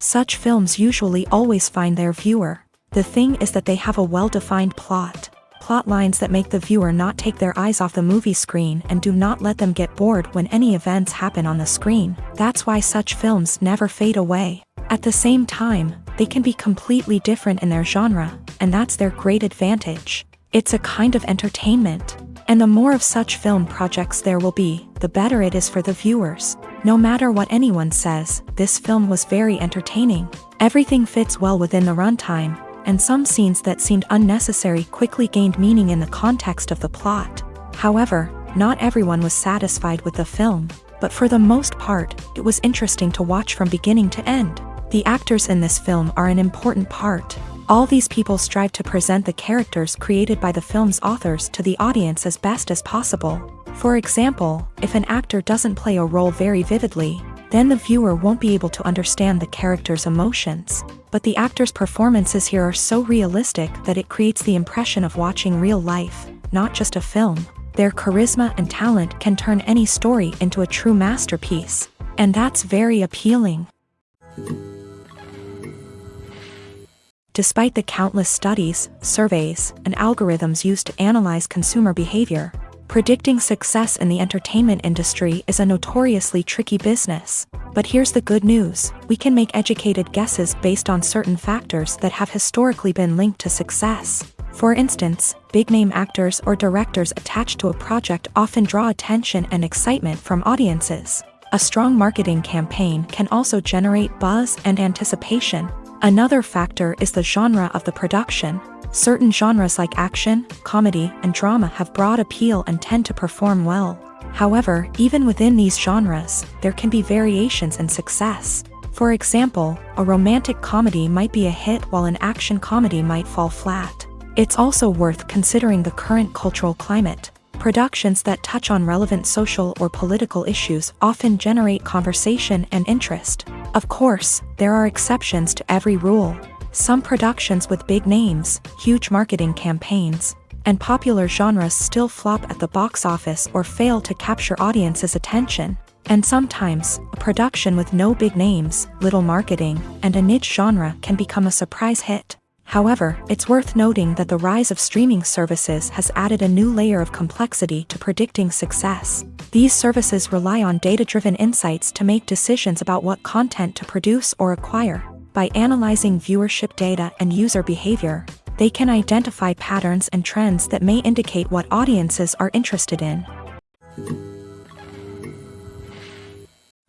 Such films usually always find their viewer. The thing is that they have a well-defined plot lines that make the viewer not take their eyes off the movie screen and do not let them get bored when any events happen on the screen. That's why such films never fade away. At the same time, they can be completely different in their genre, and that's their great advantage. It's a kind of entertainment. And the more of such film projects there will be, the better it is for the viewers. No matter what anyone says, this film was very entertaining. Everything fits well within the runtime, and some scenes that seemed unnecessary quickly gained meaning in the context of the plot. However, not everyone was satisfied with the film, but for the most part, it was interesting to watch from beginning to end. The actors in this film are an important part. All these people strive to present the characters created by the film's authors to the audience as best as possible. For example, if an actor doesn't play a role very vividly, then the viewer won't be able to understand the character's emotions. But the actors' performances here are so realistic that it creates the impression of watching real life, not just a film. Their charisma and talent can turn any story into a true masterpiece. And that's very appealing. Despite the countless studies, surveys, and algorithms used to analyze consumer behavior, predicting success in the entertainment industry is a notoriously tricky business. But here's the good news: we can make educated guesses based on certain factors that have historically been linked to success. For instance, big-name actors or directors attached to a project often draw attention and excitement from audiences. A strong marketing campaign can also generate buzz and anticipation. Another factor is the genre of the production. Certain genres like action, comedy, and drama have broad appeal and tend to perform well. However, even within these genres, there can be variations in success. For example, a romantic comedy might be a hit while an action comedy might fall flat. It's also worth considering the current cultural climate. Productions that touch on relevant social or political issues often generate conversation and interest. Of course, there are exceptions to every rule. Some productions with big names, huge marketing campaigns, and popular genres still flop at the box office or fail to capture audiences' attention. And sometimes, a production with no big names, little marketing, and a niche genre can become a surprise hit. However, it's worth noting that the rise of streaming services has added a new layer of complexity to predicting success. These services rely on data-driven insights to make decisions about what content to produce or acquire. By analyzing viewership data and user behavior, they can identify patterns and trends that may indicate what audiences are interested in.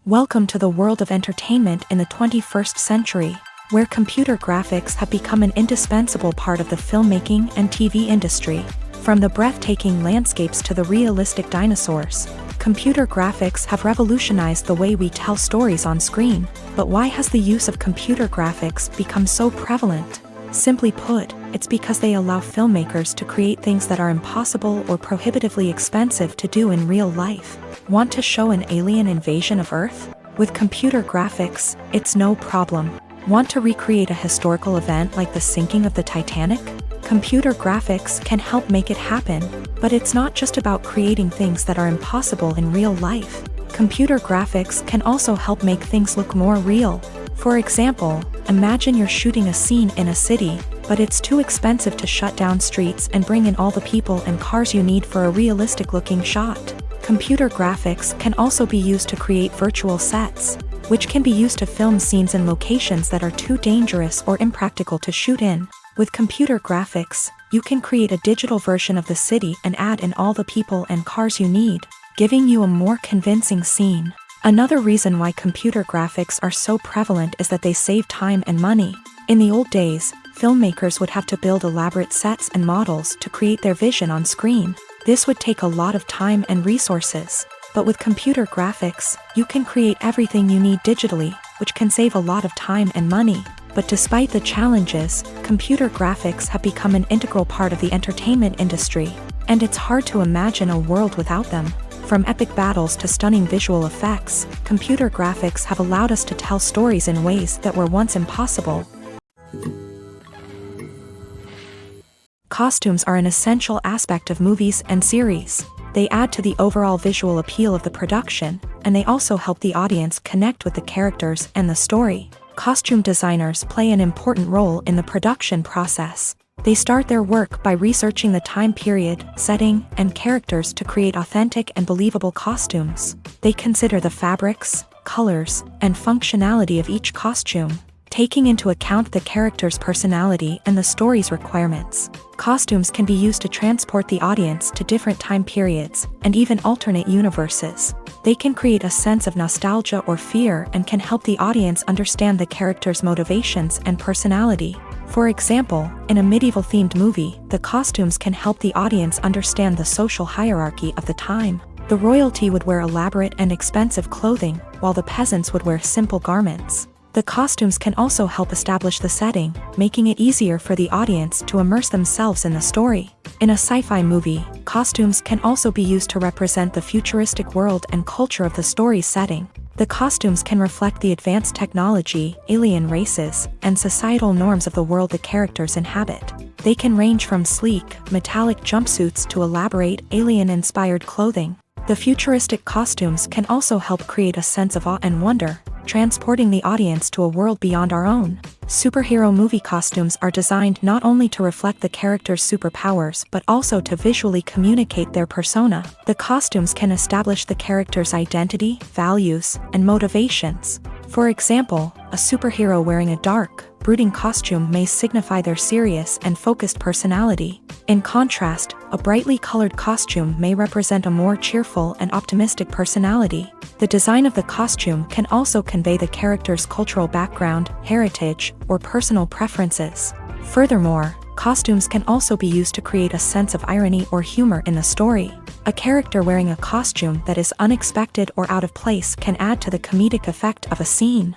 Welcome to the world of entertainment in the 21st century, where computer graphics have become an indispensable part of the filmmaking and TV industry. From the breathtaking landscapes to the realistic dinosaurs, computer graphics have revolutionized the way we tell stories on screen. But why has the use of computer graphics become so prevalent? Simply put, it's because they allow filmmakers to create things that are impossible or prohibitively expensive to do in real life. Want to show an alien invasion of Earth? With computer graphics, it's no problem. Want to recreate a historical event like the sinking of the Titanic? Computer graphics can help make it happen. But it's not just about creating things that are impossible in real life. Computer graphics can also help make things look more real. For example, imagine you're shooting a scene in a city, but it's too expensive to shut down streets and bring in all the people and cars you need for a realistic-looking shot. Computer graphics can also be used to create virtual sets, which can be used to film scenes in locations that are too dangerous or impractical to shoot in. With computer graphics, you can create a digital version of the city and add in all the people and cars you need, giving you a more convincing scene. Another reason why computer graphics are so prevalent is that they save time and money. In the old days, filmmakers would have to build elaborate sets and models to create their vision on screen. This would take a lot of time and resources. But with computer graphics, you can create everything you need digitally, which can save a lot of time and money. But despite the challenges, computer graphics have become an integral part of the entertainment industry, and it's hard to imagine a world without them. From epic battles to stunning visual effects, computer graphics have allowed us to tell stories in ways that were once impossible. Costumes are an essential aspect of movies and series. They add to the overall visual appeal of the production, and they also help the audience connect with the characters and the story. Costume designers play an important role in the production process. They start their work by researching the time period, setting, and characters to create authentic and believable costumes. They consider the fabrics, colors, and functionality of each costume, taking into account the character's personality and the story's requirements. Costumes can be used to transport the audience to different time periods and even alternate universes. They can create a sense of nostalgia or fear and can help the audience understand the character's motivations and personality. For example, in a medieval-themed movie, the costumes can help the audience understand the social hierarchy of the time. The royalty would wear elaborate and expensive clothing, while the peasants would wear simple garments. The costumes can also help establish the setting, making it easier for the audience to immerse themselves in the story. In a sci-fi movie, costumes can also be used to represent the futuristic world and culture of the story's setting. The costumes can reflect the advanced technology, alien races, and societal norms of the world the characters inhabit. They can range from sleek, metallic jumpsuits to elaborate, alien-inspired clothing. The futuristic costumes can also help create a sense of awe and wonder, transporting the audience to a world beyond our own. Superhero movie costumes are designed not only to reflect the character's superpowers but also to visually communicate their persona. The costumes can establish the character's identity, values, and motivations. For example, a superhero wearing a dark, brooding costume may signify their serious and focused personality. In contrast, a brightly colored costume may represent a more cheerful and optimistic personality. The design of the costume can also convey the character's cultural background, heritage, or personal preferences. Furthermore, costumes can also be used to create a sense of irony or humor in the story. A character wearing a costume that is unexpected or out of place can add to the comedic effect of a scene.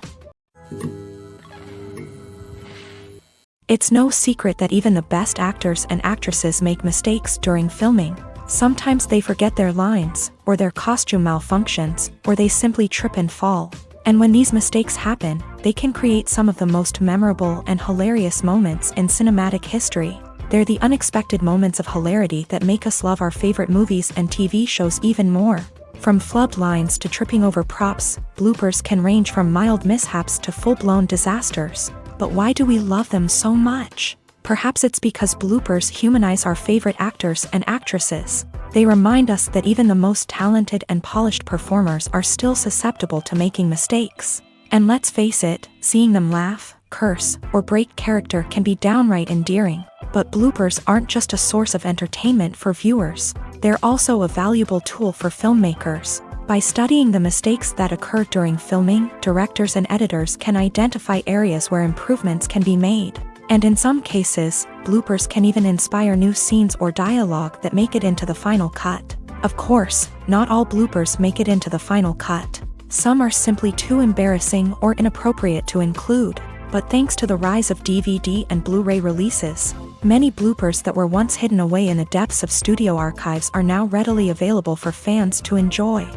It's no secret that even the best actors and actresses make mistakes during filming. Sometimes they forget their lines, or their costume malfunctions, or they simply trip and fall. And when these mistakes happen, they can create some of the most memorable and hilarious moments in cinematic history. They're the unexpected moments of hilarity that make us love our favorite movies and TV shows even more. From flubbed lines to tripping over props, bloopers can range from mild mishaps to full-blown disasters. But why do we love them so much? Perhaps it's because bloopers humanize our favorite actors and actresses. They remind us that even the most talented and polished performers are still susceptible to making mistakes. And let's face it, seeing them laugh, curse, or break character can be downright endearing. But bloopers aren't just a source of entertainment for viewers. They're also a valuable tool for filmmakers. By studying the mistakes that occur during filming, directors and editors can identify areas where improvements can be made. And in some cases, bloopers can even inspire new scenes or dialogue that make it into the final cut. Of course, not all bloopers make it into the final cut. Some are simply too embarrassing or inappropriate to include. But thanks to the rise of DVD and Blu-ray releases, many bloopers that were once hidden away in the depths of studio archives are now readily available for fans to enjoy.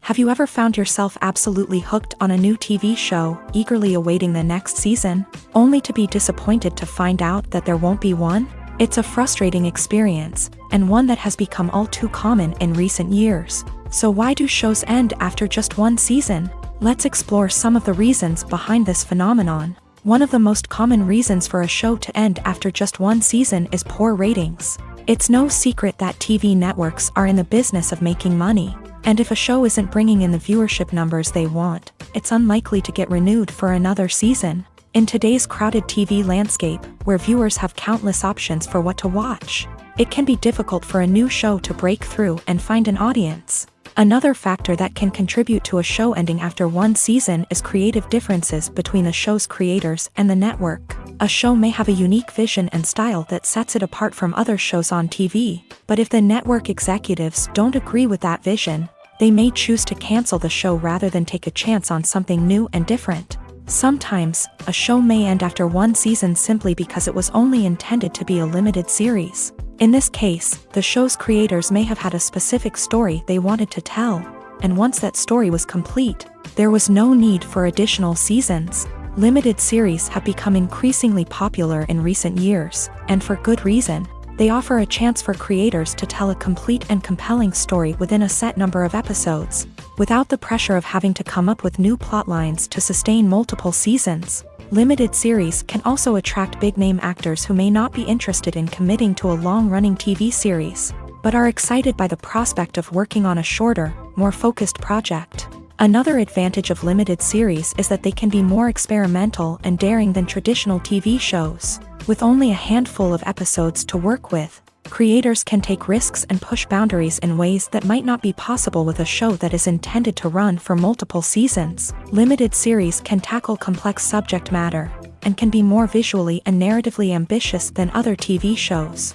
Have you ever found yourself absolutely hooked on a new TV show, eagerly awaiting the next season, only to be disappointed to find out that there won't be one? It's a frustrating experience, and one that has become all too common in recent years. So why do shows end after just one season? Let's explore some of the reasons behind this phenomenon. One of the most common reasons for a show to end after just one season is poor ratings. It's no secret that TV networks are in the business of making money. And if a show isn't bringing in the viewership numbers they want, it's unlikely to get renewed for another season. In today's crowded TV landscape, where viewers have countless options for what to watch, it can be difficult for a new show to break through and find an audience. Another factor that can contribute to a show ending after one season is creative differences between the show's creators and the network. A show may have a unique vision and style that sets it apart from other shows on TV, but if the network executives don't agree with that vision, they may choose to cancel the show rather than take a chance on something new and different. Sometimes, a show may end after one season simply because it was only intended to be a limited series. In this case, the show's creators may have had a specific story they wanted to tell, and once that story was complete, there was no need for additional seasons. Limited series have become increasingly popular in recent years, and for good reason. They offer a chance for creators to tell a complete and compelling story within a set number of episodes, without the pressure of having to come up with new plotlines to sustain multiple seasons. Limited series can also attract big-name actors who may not be interested in committing to a long-running TV series, but are excited by the prospect of working on a shorter, more focused project. Another advantage of limited series is that they can be more experimental and daring than traditional TV shows. With only a handful of episodes to work with, creators can take risks and push boundaries in ways that might not be possible with a show that is intended to run for multiple seasons. Limited series can tackle complex subject matter, and can be more visually and narratively ambitious than other TV shows.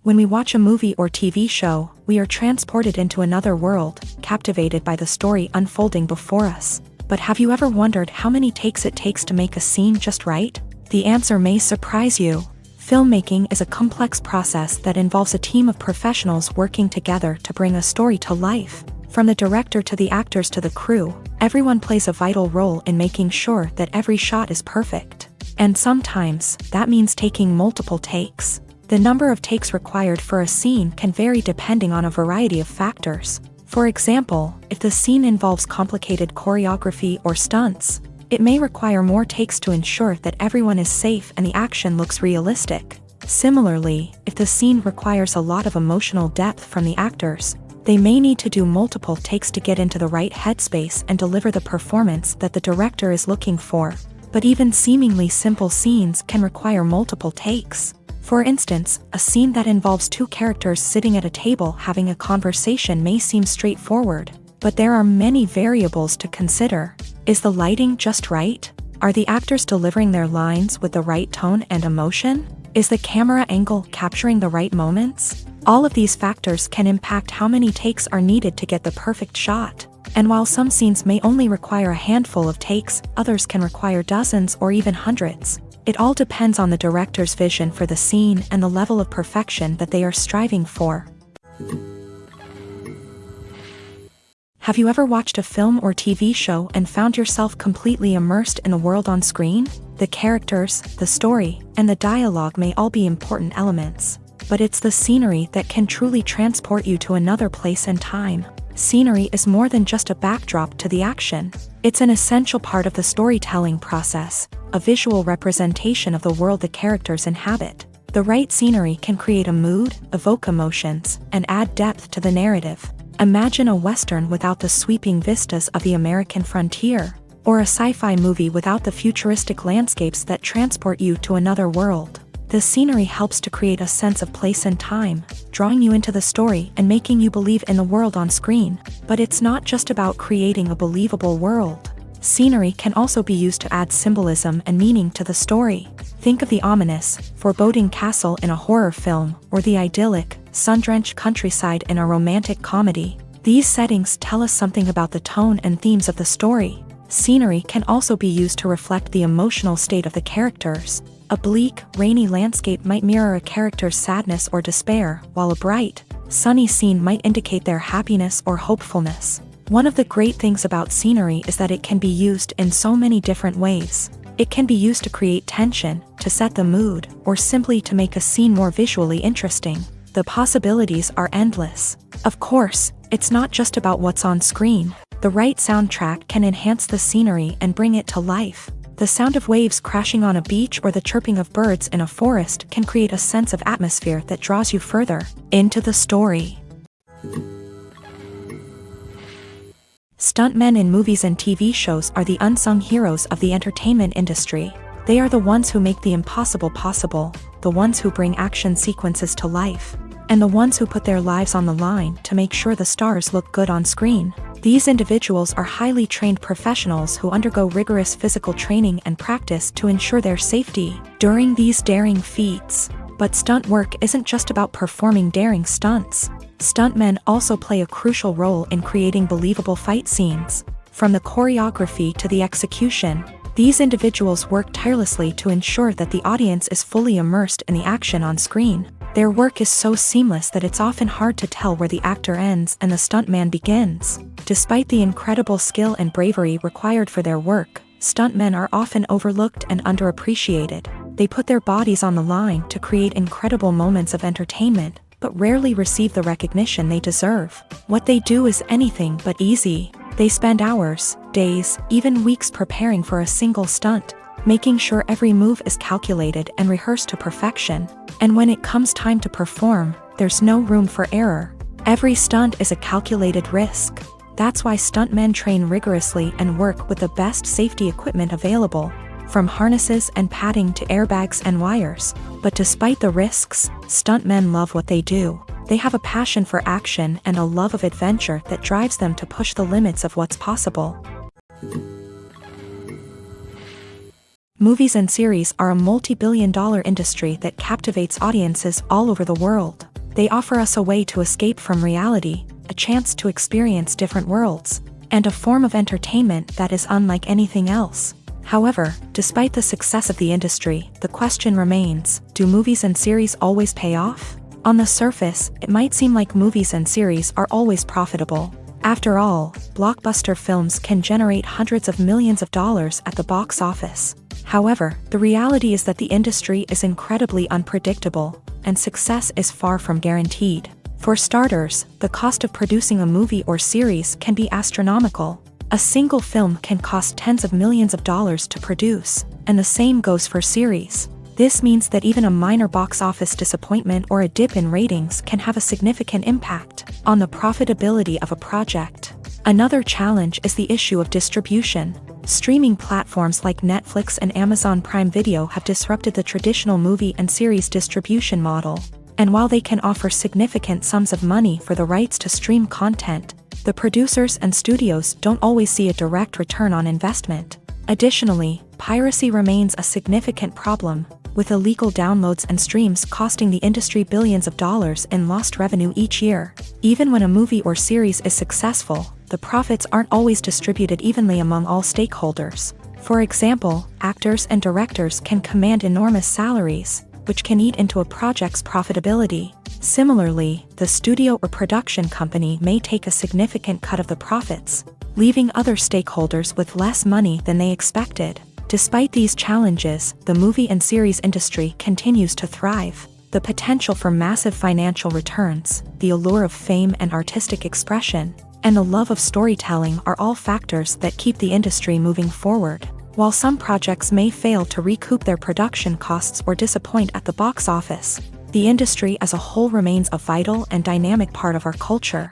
When we watch a movie or TV show, we are transported into another world, captivated by the story unfolding before us. But have you ever wondered how many takes it takes to make a scene just right? The answer may surprise you. Filmmaking is a complex process that involves a team of professionals working together to bring a story to life. From the director to the actors to the crew, everyone plays a vital role in making sure that every shot is perfect. And sometimes, that means taking multiple takes. The number of takes required for a scene can vary depending on a variety of factors. For example, if the scene involves complicated choreography or stunts, it may require more takes to ensure that everyone is safe and the action looks realistic. Similarly, if the scene requires a lot of emotional depth from the actors, they may need to do multiple takes to get into the right headspace and deliver the performance that the director is looking for. But even seemingly simple scenes can require multiple takes. For instance, a scene that involves two characters sitting at a table having a conversation may seem straightforward, but there are many variables to consider. Is the lighting just right? Are the actors delivering their lines with the right tone and emotion? Is the camera angle capturing the right moments? All of these factors can impact how many takes are needed to get the perfect shot. And while some scenes may only require a handful of takes, others can require dozens or even hundreds. It all depends on the director's vision for the scene and the level of perfection that they are striving for. Have you ever watched a film or TV show and found yourself completely immersed in the world on screen? The characters, the story, and the dialogue may all be important elements, but it's the scenery that can truly transport you to another place and time. Scenery is more than just a backdrop to the action. It's an essential part of the storytelling process, a visual representation of the world the characters inhabit. The right scenery can create a mood, evoke emotions, and add depth to the narrative. Imagine a Western without the sweeping vistas of the American frontier, or a sci-fi movie without the futuristic landscapes that transport you to another world. The scenery helps to create a sense of place and time, drawing you into the story and making you believe in the world on screen. But it's not just about creating a believable world. Scenery can also be used to add symbolism and meaning to the story. Think of the ominous, foreboding castle in a horror film, or the idyllic, sun-drenched countryside in a romantic comedy. These settings tell us something about the tone and themes of the story. Scenery can also be used to reflect the emotional state of the characters. A bleak, rainy landscape might mirror a character's sadness or despair, while a bright, sunny scene might indicate their happiness or hopefulness. One of the great things about scenery is that it can be used in so many different ways. It can be used to create tension, to set the mood, or simply to make a scene more visually interesting. The possibilities are endless. Of course, it's not just about what's on screen. The right soundtrack can enhance the scenery and bring it to life. The sound of waves crashing on a beach or the chirping of birds in a forest can create a sense of atmosphere that draws you further into the story. Stuntmen in movies and TV shows are the unsung heroes of the entertainment industry. They are the ones who make the impossible possible, the ones who bring action sequences to life, and the ones who put their lives on the line to make sure the stars look good on screen. These individuals are highly trained professionals who undergo rigorous physical training and practice to ensure their safety during these daring feats. But stunt work isn't just about performing daring stunts. Stuntmen also play a crucial role in creating believable fight scenes. From the choreography to the execution, these individuals work tirelessly to ensure that the audience is fully immersed in the action on screen. Their work is so seamless that it's often hard to tell where the actor ends and the stuntman begins. Despite the incredible skill and bravery required for their work, stuntmen are often overlooked and underappreciated. They put their bodies on the line to create incredible moments of entertainment, but rarely receive the recognition they deserve. What they do is anything but easy. They spend hours, days, even weeks preparing for a single stunt, making sure every move is calculated and rehearsed to perfection. And when it comes time to perform, there's no room for error. Every stunt is a calculated risk. That's why stuntmen train rigorously and work with the best safety equipment available, from harnesses and padding to airbags and wires. But despite the risks, stuntmen love what they do. They have a passion for action and a love of adventure that drives them to push the limits of what's possible. Movies and series are a multi-billion-dollar industry that captivates audiences all over the world. They offer us a way to escape from reality, a chance to experience different worlds, and a form of entertainment that is unlike anything else. However, despite the success of the industry, the question remains, do movies and series always pay off? On the surface, it might seem like movies and series are always profitable. After all, blockbuster films can generate hundreds of millions of dollars at the box office. However, the reality is that the industry is incredibly unpredictable, and success is far from guaranteed. For starters, the cost of producing a movie or series can be astronomical. A single film can cost tens of millions of dollars to produce, and the same goes for series. This means that even a minor box office disappointment or a dip in ratings can have a significant impact on the profitability of a project. Another challenge is the issue of distribution. Streaming platforms like Netflix and Amazon Prime Video have disrupted the traditional movie and series distribution model. And while they can offer significant sums of money for the rights to stream content, the producers and studios don't always see a direct return on investment. Additionally, piracy remains a significant problem, with illegal downloads and streams costing the industry billions of dollars in lost revenue each year. Even when a movie or series is successful, the profits aren't always distributed evenly among all stakeholders. For example, actors and directors can command enormous salaries, which can eat into a project's profitability. Similarly, the studio or production company may take a significant cut of the profits, leaving other stakeholders with less money than they expected. Despite these challenges, the movie and series industry continues to thrive. The potential for massive financial returns, the allure of fame and artistic expression, and the love of storytelling are all factors that keep the industry moving forward. While some projects may fail to recoup their production costs or disappoint at the box office, the industry as a whole remains a vital and dynamic part of our culture.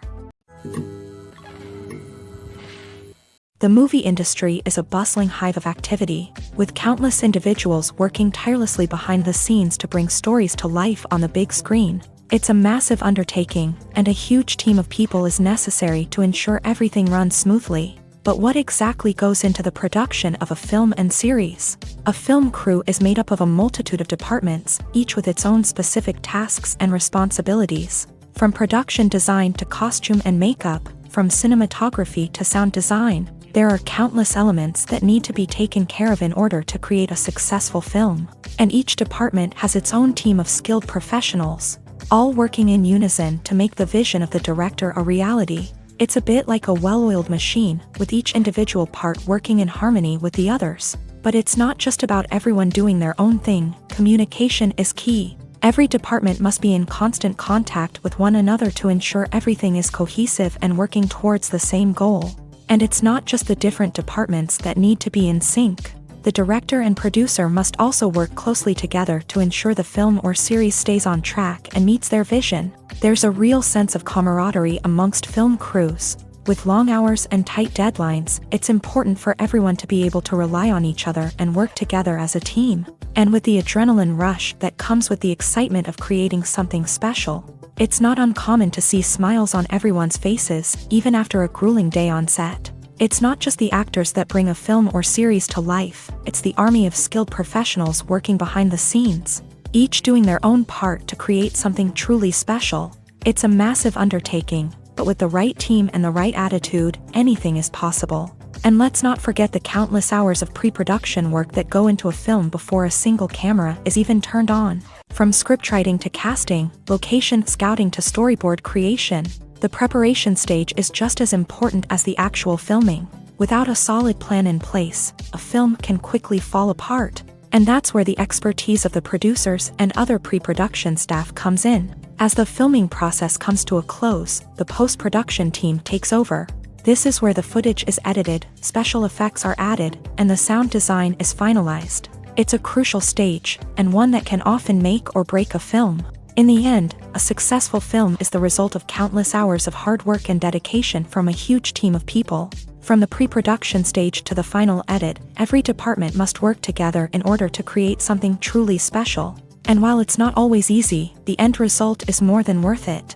The movie industry is a bustling hive of activity, with countless individuals working tirelessly behind the scenes to bring stories to life on the big screen. It's a massive undertaking, and a huge team of people is necessary to ensure everything runs smoothly. But what exactly goes into the production of a film and series? A film crew is made up of a multitude of departments, each with its own specific tasks and responsibilities. From production design to costume and makeup, from cinematography to sound design, there are countless elements that need to be taken care of in order to create a successful film. And each department has its own team of skilled professionals, all working in unison to make the vision of the director a reality. It's a bit like a well-oiled machine, with each individual part working in harmony with the others. But it's not just about everyone doing their own thing. Communication is key. Every department must be in constant contact with one another to ensure everything is cohesive and working towards the same goal. And it's not just the different departments that need to be in sync. The director and producer must also work closely together to ensure the film or series stays on track and meets their vision. There's a real sense of camaraderie amongst film crews. With long hours and tight deadlines, it's important for everyone to be able to rely on each other and work together as a team. And with the adrenaline rush that comes with the excitement of creating something special, it's not uncommon to see smiles on everyone's faces, even after a grueling day on set. It's not just the actors that bring a film or series to life, it's the army of skilled professionals working behind the scenes, each doing their own part to create something truly special. It's a massive undertaking, but with the right team and the right attitude, anything is possible. And let's not forget the countless hours of pre-production work that go into a film before a single camera is even turned on. From scriptwriting to casting, location scouting to storyboard creation, the preparation stage is just as important as the actual filming. Without a solid plan in place, a film can quickly fall apart. And that's where the expertise of the producers and other pre-production staff comes in. As the filming process comes to a close, the post-production team takes over. This is where the footage is edited, special effects are added, and the sound design is finalized. It's a crucial stage, and one that can often make or break a film. In the end, a successful film is the result of countless hours of hard work and dedication from a huge team of people. From the pre-production stage to the final edit, every department must work together in order to create something truly special. And while it's not always easy, the end result is more than worth it.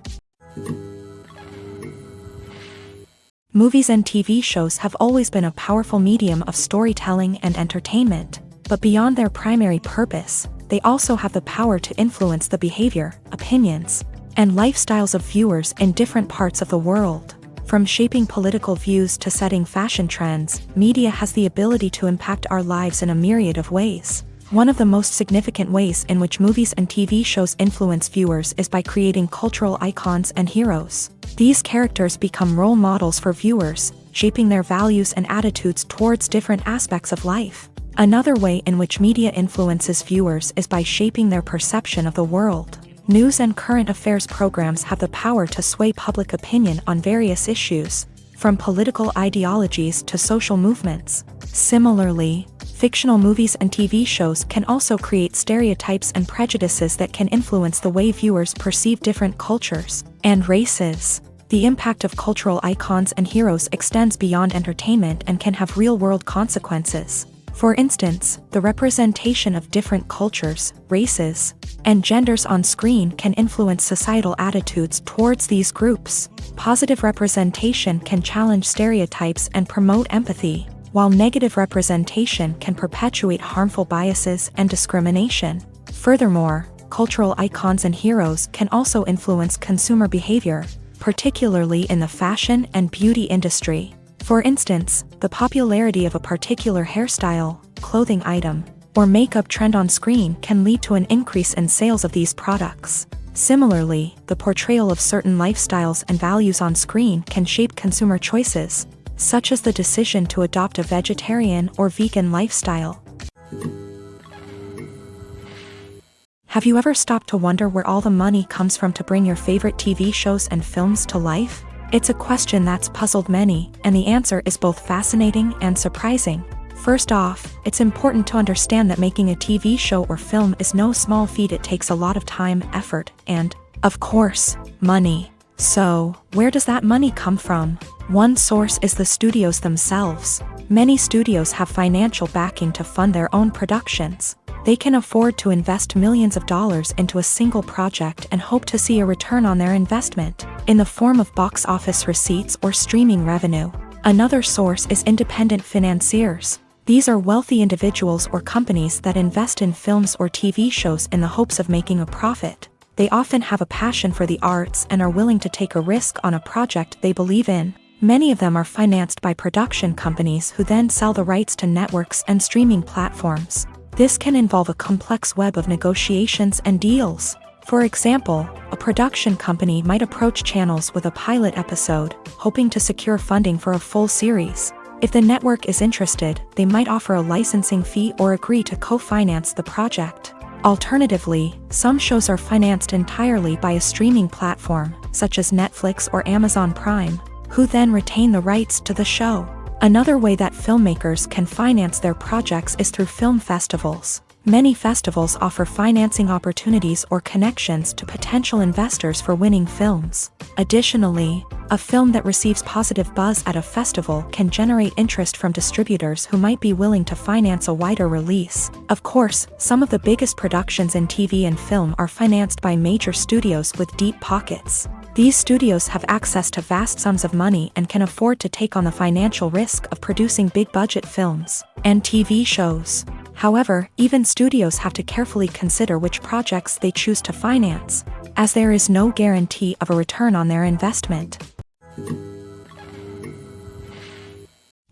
Movies and TV shows have always been a powerful medium of storytelling and entertainment, but beyond their primary purpose, they also have the power to influence the behavior, opinions, and lifestyles of viewers in different parts of the world. From shaping political views to setting fashion trends, media has the ability to impact our lives in a myriad of ways. One of the most significant ways in which movies and TV shows influence viewers is by creating cultural icons and heroes. These characters become role models for viewers, shaping their values and attitudes towards different aspects of life. Another way in which media influences viewers is by shaping their perception of the world. News and current affairs programs have the power to sway public opinion on various issues, from political ideologies to social movements. Similarly, fictional movies and TV shows can also create stereotypes and prejudices that can influence the way viewers perceive different cultures and races. The impact of cultural icons and heroes extends beyond entertainment and can have real-world consequences. For instance, the representation of different cultures, races, and genders on screen can influence societal attitudes towards these groups. Positive representation can challenge stereotypes and promote empathy, while negative representation can perpetuate harmful biases and discrimination. Furthermore, cultural icons and heroes can also influence consumer behavior, particularly in the fashion and beauty industry. For instance, the popularity of a particular hairstyle, clothing item, or makeup trend on screen can lead to an increase in sales of these products. Similarly, the portrayal of certain lifestyles and values on screen can shape consumer choices, such as the decision to adopt a vegetarian or vegan lifestyle. Have you ever stopped to wonder where all the money comes from to bring your favorite TV shows and films to life? It's a question that's puzzled many, and the answer is both fascinating and surprising. First off, it's important to understand that making a TV show or film is no small feat. It takes a lot of time, effort, and, of course, money. So, where does that money come from? One source is the studios themselves. Many studios have financial backing to fund their own productions. They can afford to invest millions of dollars into a single project and hope to see a return on their investment, in the form of box office receipts or streaming revenue. Another source is independent financiers. These are wealthy individuals or companies that invest in films or TV shows in the hopes of making a profit. They often have a passion for the arts and are willing to take a risk on a project they believe in. Many of them are financed by production companies who then sell the rights to networks and streaming platforms. This can involve a complex web of negotiations and deals. For example, a production company might approach channels with a pilot episode, hoping to secure funding for a full series. If the network is interested, they might offer a licensing fee or agree to co-finance the project. Alternatively, some shows are financed entirely by a streaming platform, such as Netflix or Amazon Prime, who then retain the rights to the show. Another way that filmmakers can finance their projects is through film festivals. Many festivals offer financing opportunities or connections to potential investors for winning films. Additionally, a film that receives positive buzz at a festival can generate interest from distributors who might be willing to finance a wider release. Of course, some of the biggest productions in TV and film are financed by major studios with deep pockets. These studios have access to vast sums of money and can afford to take on the financial risk of producing big-budget films and TV shows. However, even studios have to carefully consider which projects they choose to finance, as there is no guarantee of a return on their investment.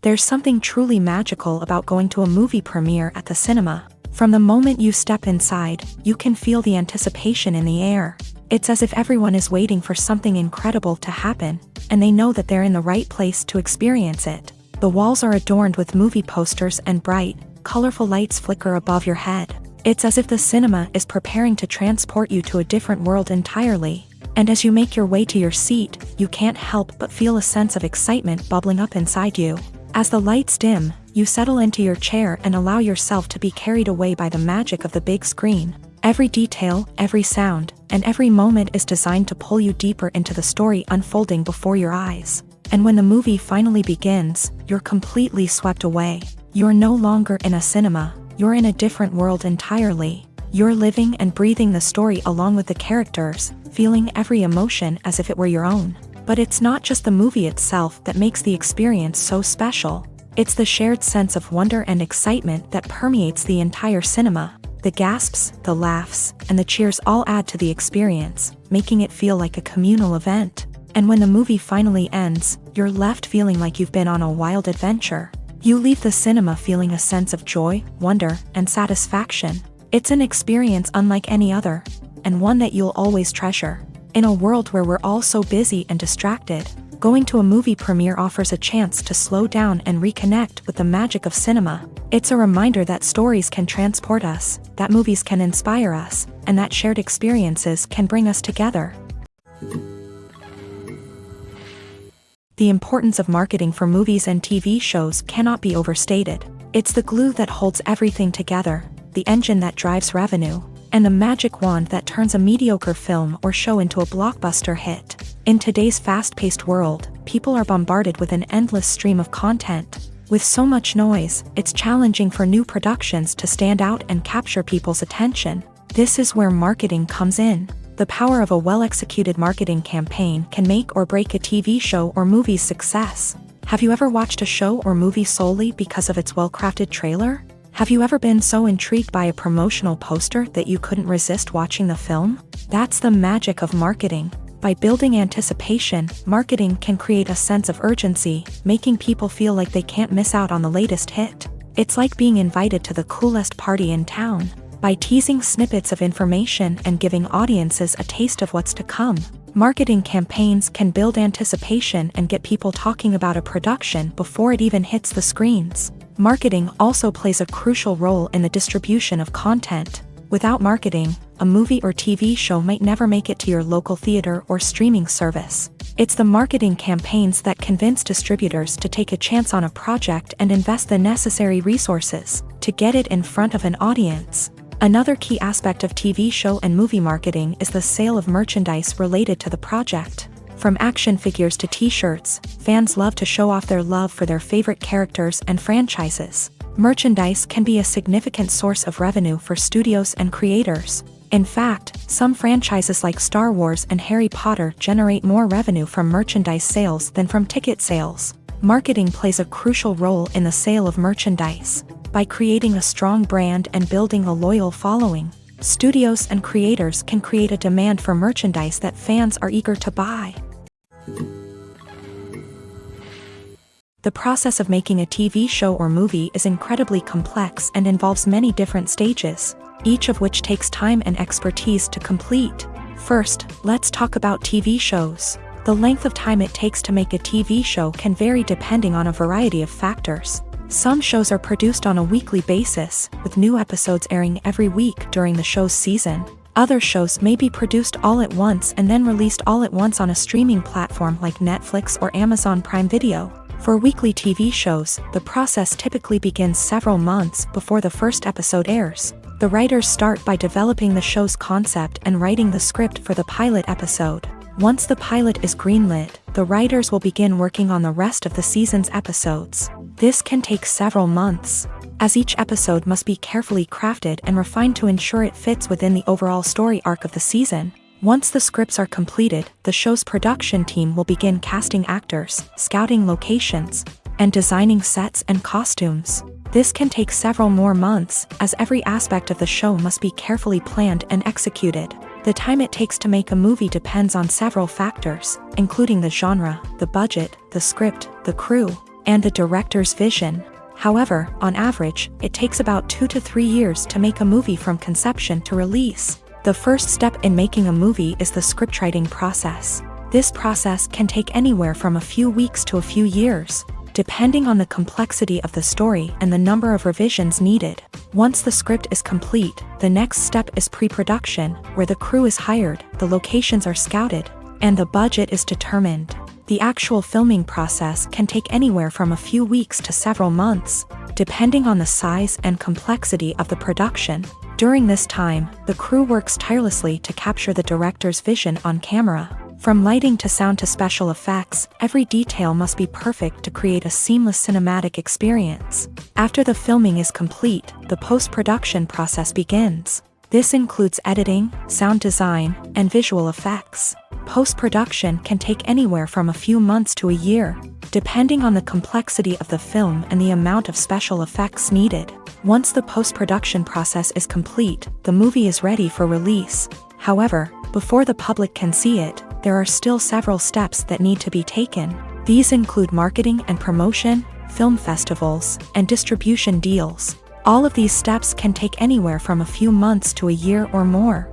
There's something truly magical about going to a movie premiere at the cinema. From the moment you step inside, you can feel the anticipation in the air. It's as if everyone is waiting for something incredible to happen, and they know that they're in the right place to experience it. The walls are adorned with movie posters and bright, colorful lights flicker above your head. It's as if the cinema is preparing to transport you to a different world entirely. And as you make your way to your seat, you can't help but feel a sense of excitement bubbling up inside you. As the lights dim, you settle into your chair and allow yourself to be carried away by the magic of the big screen. Every detail, every sound, and every moment is designed to pull you deeper into the story unfolding before your eyes. And when the movie finally begins, you're completely swept away. You're no longer in a cinema, you're in a different world entirely. You're living and breathing the story along with the characters, feeling every emotion as if it were your own. But it's not just the movie itself that makes the experience so special. It's the shared sense of wonder and excitement that permeates the entire cinema. The gasps, the laughs, and the cheers all add to the experience, making it feel like a communal event. And when the movie finally ends, you're left feeling like you've been on a wild adventure. You leave the cinema feeling a sense of joy, wonder, and satisfaction. It's an experience unlike any other, and one that you'll always treasure. In a world where we're all so busy and distracted, going to a movie premiere offers a chance to slow down and reconnect with the magic of cinema. It's a reminder that stories can transport us, that movies can inspire us, and that shared experiences can bring us together. The importance of marketing for movies and TV shows cannot be overstated. It's the glue that holds everything together, the engine that drives revenue, and the magic wand that turns a mediocre film or show into a blockbuster hit. In today's fast-paced world, people are bombarded with an endless stream of content. With so much noise, it's challenging for new productions to stand out and capture people's attention. This is where marketing comes in. The power of a well-executed marketing campaign can make or break a TV show or movie's success. Have you ever watched a show or movie solely because of its well-crafted trailer? Have you ever been so intrigued by a promotional poster that you couldn't resist watching the film? That's the magic of marketing. By building anticipation, marketing can create a sense of urgency, making people feel like they can't miss out on the latest hit. It's like being invited to the coolest party in town. By teasing snippets of information and giving audiences a taste of what's to come, marketing campaigns can build anticipation and get people talking about a production before it even hits the screens. Marketing also plays a crucial role in the distribution of content. Without marketing, a movie or TV show might never make it to your local theater or streaming service. It's the marketing campaigns that convince distributors to take a chance on a project and invest the necessary resources to get it in front of an audience. Another key aspect of TV show and movie marketing is the sale of merchandise related to the project. From action figures to t-shirts, fans love to show off their love for their favorite characters and franchises. Merchandise can be a significant source of revenue for studios and creators. In fact, some franchises like Star Wars and Harry Potter generate more revenue from merchandise sales than from ticket sales. Marketing plays a crucial role in the sale of merchandise. By creating a strong brand and building a loyal following, studios and creators can create a demand for merchandise that fans are eager to buy. The process of making a TV show or movie is incredibly complex and involves many different stages, each of which takes time and expertise to complete. First, let's talk about TV shows. The length of time it takes to make a TV show can vary depending on a variety of factors. Some shows are produced on a weekly basis, with new episodes airing every week during the show's season. Other shows may be produced all at once and then released all at once on a streaming platform like Netflix or Amazon Prime Video. For weekly TV shows, the process typically begins several months before the first episode airs. The writers start by developing the show's concept and writing the script for the pilot episode. Once the pilot is greenlit, the writers will begin working on the rest of the season's episodes. This can take several months, as each episode must be carefully crafted and refined to ensure it fits within the overall story arc of the season. Once the scripts are completed, the show's production team will begin casting actors, scouting locations, and designing sets and costumes. This can take several more months, as every aspect of the show must be carefully planned and executed. The time it takes to make a movie depends on several factors, including the genre, the budget, the script, the crew, and the director's vision. However, on average, it takes about 2 to 3 years to make a movie from conception to release. The first step in making a movie is the scriptwriting process. This process can take anywhere from a few weeks to a few years, depending on the complexity of the story and the number of revisions needed. Once the script is complete, the next step is pre-production, where the crew is hired, the locations are scouted, and the budget is determined. The actual filming process can take anywhere from a few weeks to several months, depending on the size and complexity of the production. During this time, the crew works tirelessly to capture the director's vision on camera. From lighting to sound to special effects, every detail must be perfect to create a seamless cinematic experience. After the filming is complete, the post-production process begins. This includes editing, sound design, and visual effects. Post-production can take anywhere from a few months to a year, depending on the complexity of the film and the amount of special effects needed. Once the post-production process is complete, the movie is ready for release. However, before the public can see it, there are still several steps that need to be taken. These include marketing and promotion, film festivals, and distribution deals. All of these steps can take anywhere from a few months to a year or more.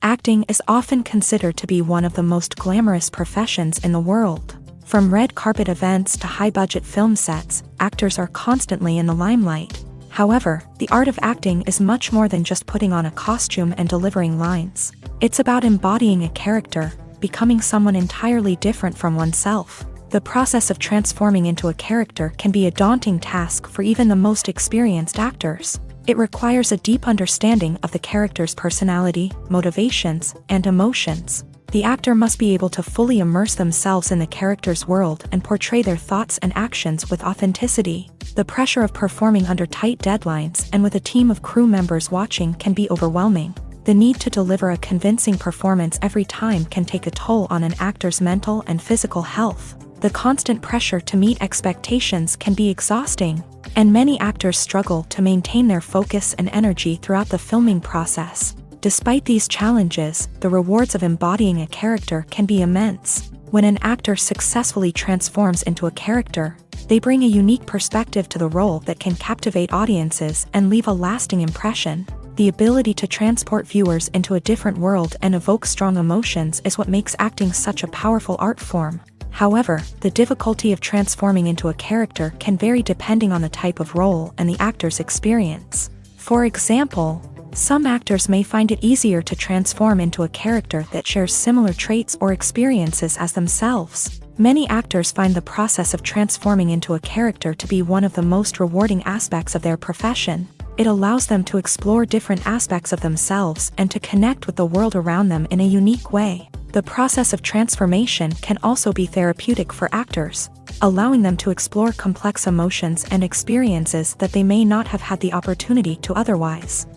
Acting is often considered to be one of the most glamorous professions in the world. From red carpet events to high-budget film sets, actors are constantly in the limelight. However, the art of acting is much more than just putting on a costume and delivering lines. It's about embodying a character, becoming someone entirely different from oneself. The process of transforming into a character can be a daunting task for even the most experienced actors. It requires a deep understanding of the character's personality, motivations, and emotions. The actor must be able to fully immerse themselves in the character's world and portray their thoughts and actions with authenticity. The pressure of performing under tight deadlines and with a team of crew members watching can be overwhelming. The need to deliver a convincing performance every time can take a toll on an actor's mental and physical health. The constant pressure to meet expectations can be exhausting, and many actors struggle to maintain their focus and energy throughout the filming process. Despite these challenges, the rewards of embodying a character can be immense. When an actor successfully transforms into a character, they bring a unique perspective to the role that can captivate audiences and leave a lasting impression. The ability to transport viewers into a different world and evoke strong emotions is what makes acting such a powerful art form. However, the difficulty of transforming into a character can vary depending on the type of role and the actor's experience. For example, some actors may find it easier to transform into a character that shares similar traits or experiences as themselves. Many actors find the process of transforming into a character to be one of the most rewarding aspects of their profession. It allows them to explore different aspects of themselves and to connect with the world around them in a unique way. The process of transformation can also be therapeutic for actors, allowing them to explore complex emotions and experiences that they may not have had the opportunity to otherwise.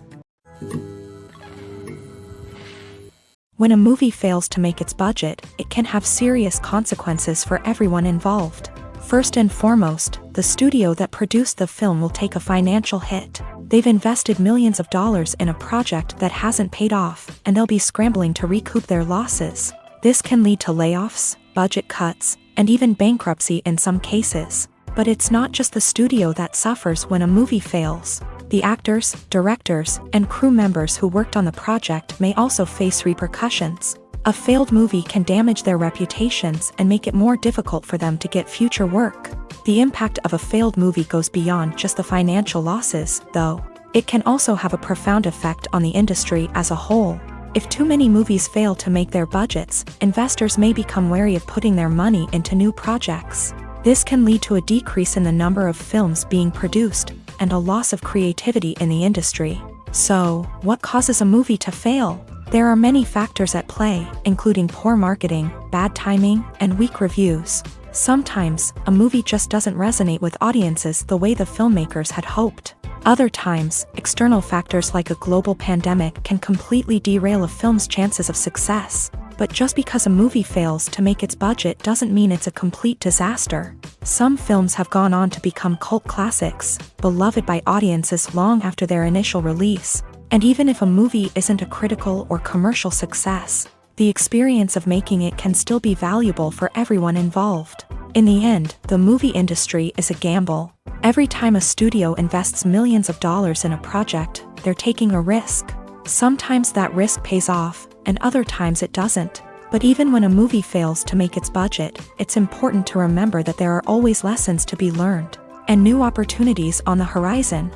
When a movie fails to make its budget, it can have serious consequences for everyone involved. First and foremost, the studio that produced the film will take a financial hit. They've invested millions of dollars in a project that hasn't paid off, and they'll be scrambling to recoup their losses. This can lead to layoffs, budget cuts, and even bankruptcy in some cases. But it's not just the studio that suffers when a movie fails. The actors, directors, and crew members who worked on the project may also face repercussions. A failed movie can damage their reputations and make it more difficult for them to get future work. The impact of a failed movie goes beyond just the financial losses, though. It can also have a profound effect on the industry as a whole. If too many movies fail to make their budgets, investors may become wary of putting their money into new projects. This can lead to a decrease in the number of films being produced, and a loss of creativity in the industry. So, what causes a movie to fail? There are many factors at play, including poor marketing, bad timing, and weak reviews. Sometimes, a movie just doesn't resonate with audiences the way the filmmakers had hoped. Other times, external factors like a global pandemic can completely derail a film's chances of success. But just because a movie fails to make its budget doesn't mean it's a complete disaster. Some films have gone on to become cult classics, beloved by audiences long after their initial release. And even if a movie isn't a critical or commercial success, the experience of making it can still be valuable for everyone involved. In the end, the movie industry is a gamble. Every time a studio invests millions of dollars in a project, they're taking a risk. Sometimes that risk pays off, and other times it doesn't. But even when a movie fails to make its budget, it's important to remember that there are always lessons to be learned, and new opportunities on the horizon.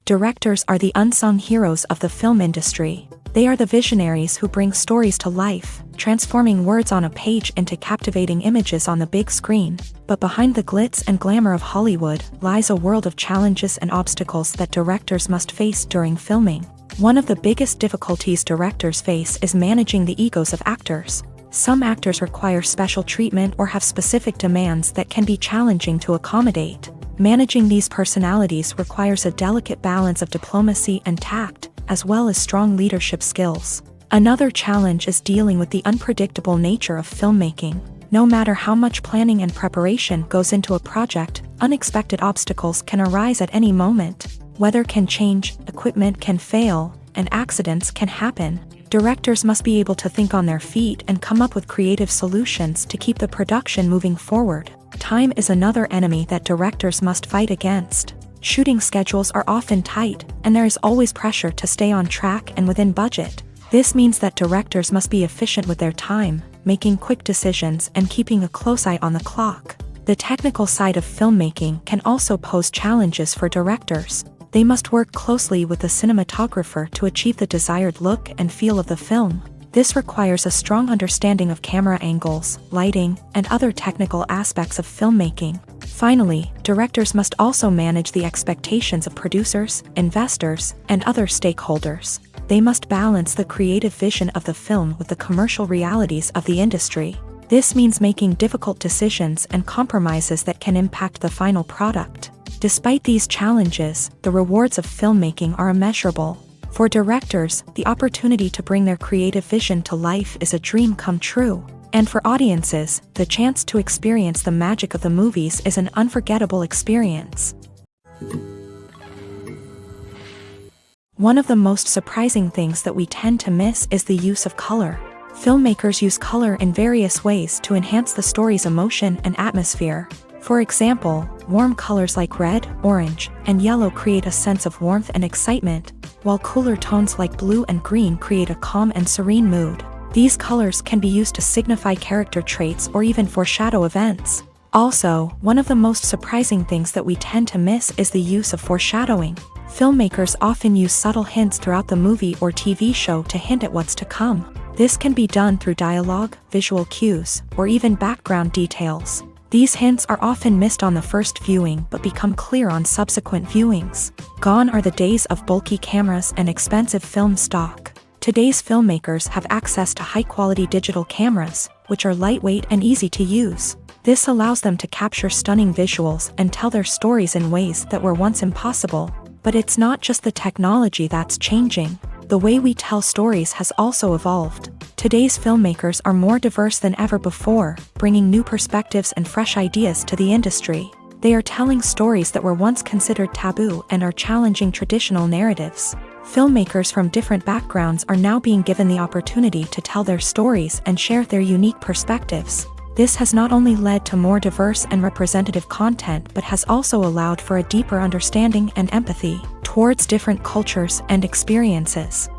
Directors are the unsung heroes of the film industry. They are the visionaries who bring stories to life, transforming words on a page into captivating images on the big screen. But behind the glitz and glamour of Hollywood lies a world of challenges and obstacles that directors must face during filming. One of the biggest difficulties directors face is managing the egos of actors. Some actors require special treatment or have specific demands that can be challenging to accommodate. Managing these personalities requires a delicate balance of diplomacy and tact, as well as strong leadership skills. Another challenge is dealing with the unpredictable nature of filmmaking. No matter how much planning and preparation goes into a project, unexpected obstacles can arise at any moment. Weather can change, equipment can fail, and accidents can happen. Directors must be able to think on their feet and come up with creative solutions to keep the production moving forward. Time is another enemy that directors must fight against. Shooting schedules are often tight, and there is always pressure to stay on track and within budget. This means that directors must be efficient with their time, making quick decisions and keeping a close eye on the clock. The technical side of filmmaking can also pose challenges for directors. They must work closely with the cinematographer to achieve the desired look and feel of the film. This requires a strong understanding of camera angles, lighting, and other technical aspects of filmmaking. Finally, directors must also manage the expectations of producers, investors, and other stakeholders. They must balance the creative vision of the film with the commercial realities of the industry. This means making difficult decisions and compromises that can impact the final product. Despite these challenges, the rewards of filmmaking are immeasurable. For directors, the opportunity to bring their creative vision to life is a dream come true. And for audiences, the chance to experience the magic of the movies is an unforgettable experience. One of the most surprising things that we tend to miss is the use of color. Filmmakers use color in various ways to enhance the story's emotion and atmosphere. For example, warm colors like red, orange, and yellow create a sense of warmth and excitement, while cooler tones like blue and green create a calm and serene mood. These colors can be used to signify character traits or even foreshadow events. Also, one of the most surprising things that we tend to miss is the use of foreshadowing. Filmmakers often use subtle hints throughout the movie or TV show to hint at what's to come. This can be done through dialogue, visual cues, or even background details. These hints are often missed on the first viewing but become clear on subsequent viewings. Gone are the days of bulky cameras and expensive film stock. Today's filmmakers have access to high-quality digital cameras, which are lightweight and easy to use. This allows them to capture stunning visuals and tell their stories in ways that were once impossible. But it's not just the technology that's changing. The way we tell stories has also evolved. Today's filmmakers are more diverse than ever before, bringing new perspectives and fresh ideas to the industry. They are telling stories that were once considered taboo and are challenging traditional narratives. Filmmakers from different backgrounds are now being given the opportunity to tell their stories and share their unique perspectives. This has not only led to more diverse and representative content but has also allowed for a deeper understanding and empathy towards different cultures and experiences.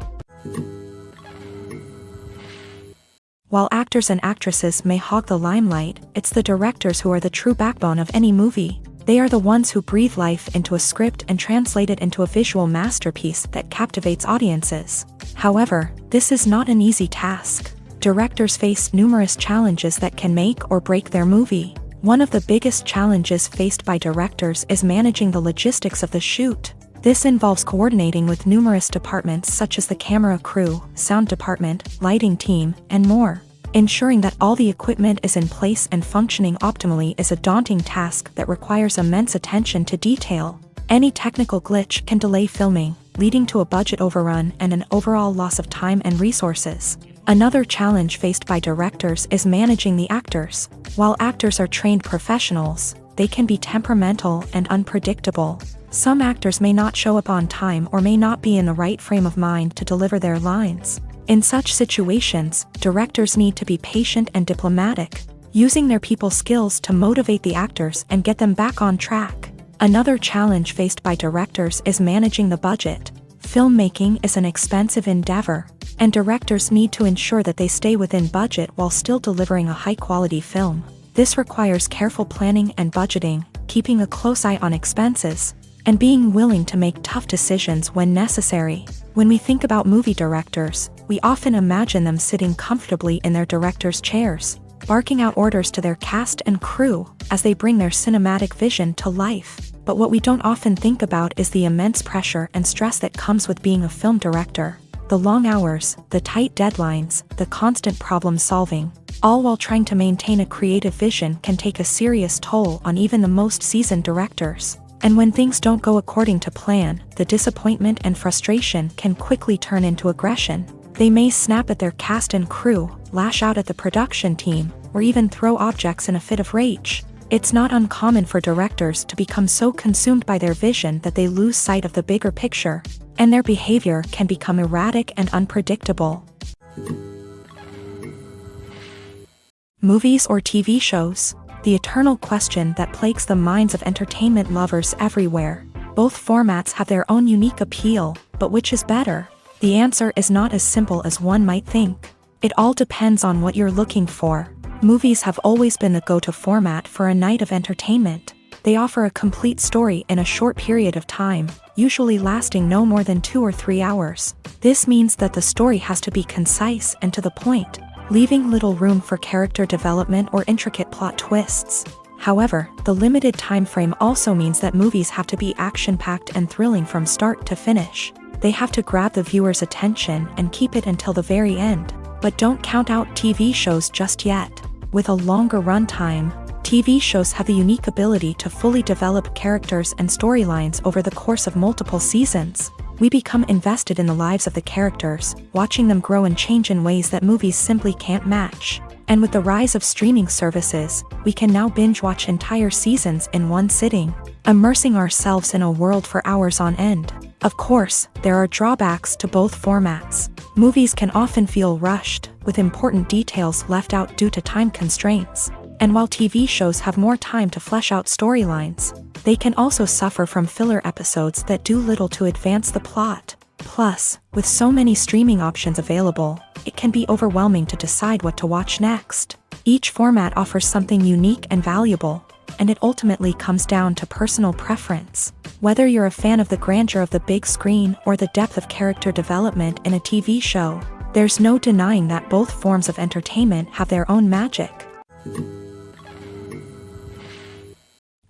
While actors and actresses may hog the limelight, it's the directors who are the true backbone of any movie. They are the ones who breathe life into a script and translate it into a visual masterpiece that captivates audiences. However, this is not an easy task. Directors face numerous challenges that can make or break their movie. One of the biggest challenges faced by directors is managing the logistics of the shoot. This involves coordinating with numerous departments such as the camera crew, sound department, lighting team, and more. Ensuring that all the equipment is in place and functioning optimally is a daunting task that requires immense attention to detail. Any technical glitch can delay filming, leading to a budget overrun and an overall loss of time and resources. Another challenge faced by directors is managing the actors. While actors are trained professionals, they can be temperamental and unpredictable. Some actors may not show up on time or may not be in the right frame of mind to deliver their lines. In such situations, directors need to be patient and diplomatic, using their people skills to motivate the actors and get them back on track. Another challenge faced by directors is managing the budget. Filmmaking is an expensive endeavor, and directors need to ensure that they stay within budget while still delivering a high-quality film. This requires careful planning and budgeting, keeping a close eye on expenses, and being willing to make tough decisions when necessary. When we think about movie directors, we often imagine them sitting comfortably in their director's chairs, barking out orders to their cast and crew as they bring their cinematic vision to life. But what we don't often think about is the immense pressure and stress that comes with being a film director. The long hours, the tight deadlines, the constant problem solving, all while trying to maintain a creative vision can take a serious toll on even the most seasoned directors. And when things don't go according to plan, the disappointment and frustration can quickly turn into aggression. They may snap at their cast and crew, lash out at the production team, or even throw objects in a fit of rage. It's not uncommon for directors to become so consumed by their vision that they lose sight of the bigger picture, and their behavior can become erratic and unpredictable. Movies or TV shows? The eternal question that plagues the minds of entertainment lovers everywhere. Both formats have their own unique appeal, but which is better? The answer is not as simple as one might think. It all depends on what you're looking for. Movies have always been the go-to format for a night of entertainment. They offer a complete story in a short period of time, usually lasting no more than 2 or 3 hours. This means that the story has to be concise and to the point, leaving little room for character development or intricate plot twists. However, the limited time frame also means that movies have to be action-packed and thrilling from start to finish. They have to grab the viewer's attention and keep it until the very end. But don't count out TV shows just yet. With a longer runtime, TV shows have the unique ability to fully develop characters and storylines over the course of multiple seasons. We become invested in the lives of the characters, watching them grow and change in ways that movies simply can't match. And with the rise of streaming services, we can now binge-watch entire seasons in one sitting, immersing ourselves in a world for hours on end. Of course, there are drawbacks to both formats. Movies can often feel rushed, with important details left out due to time constraints. And while TV shows have more time to flesh out storylines, they can also suffer from filler episodes that do little to advance the plot. Plus, with so many streaming options available, it can be overwhelming to decide what to watch next. Each format offers something unique and valuable, and it ultimately comes down to personal preference. Whether you're a fan of the grandeur of the big screen or the depth of character development in a TV show, there's no denying that both forms of entertainment have their own magic.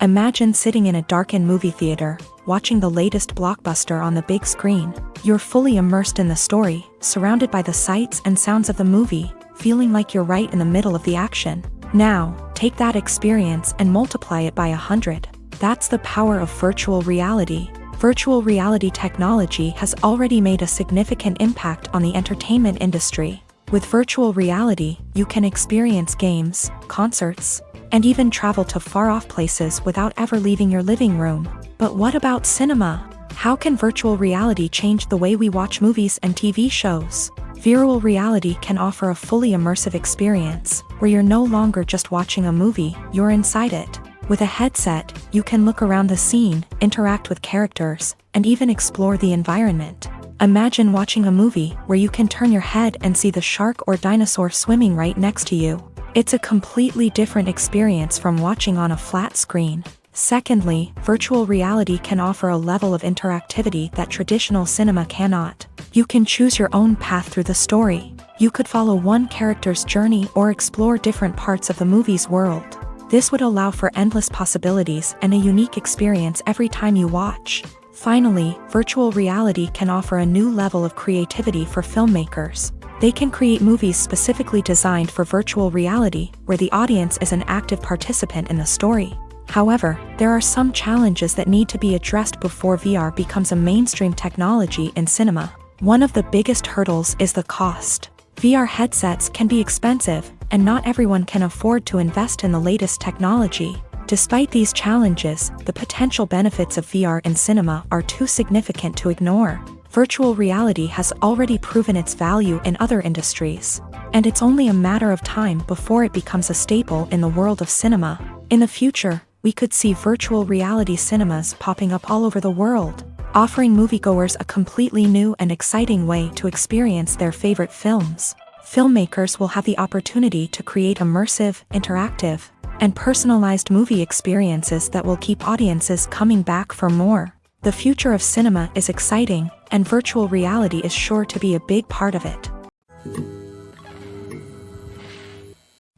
Imagine sitting in a darkened movie theater, watching the latest blockbuster on the big screen. You're fully immersed in the story, surrounded by the sights and sounds of the movie, feeling like you're right in the middle of the action. Now, take that experience and multiply it by 100. That's the power of virtual reality. Virtual reality technology has already made a significant impact on the entertainment industry. With virtual reality, you can experience games, concerts, and even travel to far-off places without ever leaving your living room. But what about cinema? How can virtual reality change the way we watch movies and TV shows? Virtual reality can offer a fully immersive experience, where you're no longer just watching a movie, you're inside it. With a headset, you can look around the scene, interact with characters, and even explore the environment. Imagine watching a movie where you can turn your head and see the shark or dinosaur swimming right next to you. It's a completely different experience from watching on a flat screen. Secondly, virtual reality can offer a level of interactivity that traditional cinema cannot. You can choose your own path through the story. You could follow one character's journey or explore different parts of the movie's world. This would allow for endless possibilities and a unique experience every time you watch. Finally, virtual reality can offer a new level of creativity for filmmakers. They can create movies specifically designed for virtual reality, where the audience is an active participant in the story. However, there are some challenges that need to be addressed before VR becomes a mainstream technology in cinema. One of the biggest hurdles is the cost. VR headsets can be expensive, and not everyone can afford to invest in the latest technology. Despite these challenges, the potential benefits of VR in cinema are too significant to ignore. Virtual reality has already proven its value in other industries, and it's only a matter of time before it becomes a staple in the world of cinema. In the future, we could see virtual reality cinemas popping up all over the world, offering moviegoers a completely new and exciting way to experience their favorite films. Filmmakers will have the opportunity to create immersive, interactive, and personalized movie experiences that will keep audiences coming back for more. The future of cinema is exciting, and virtual reality is sure to be a big part of it.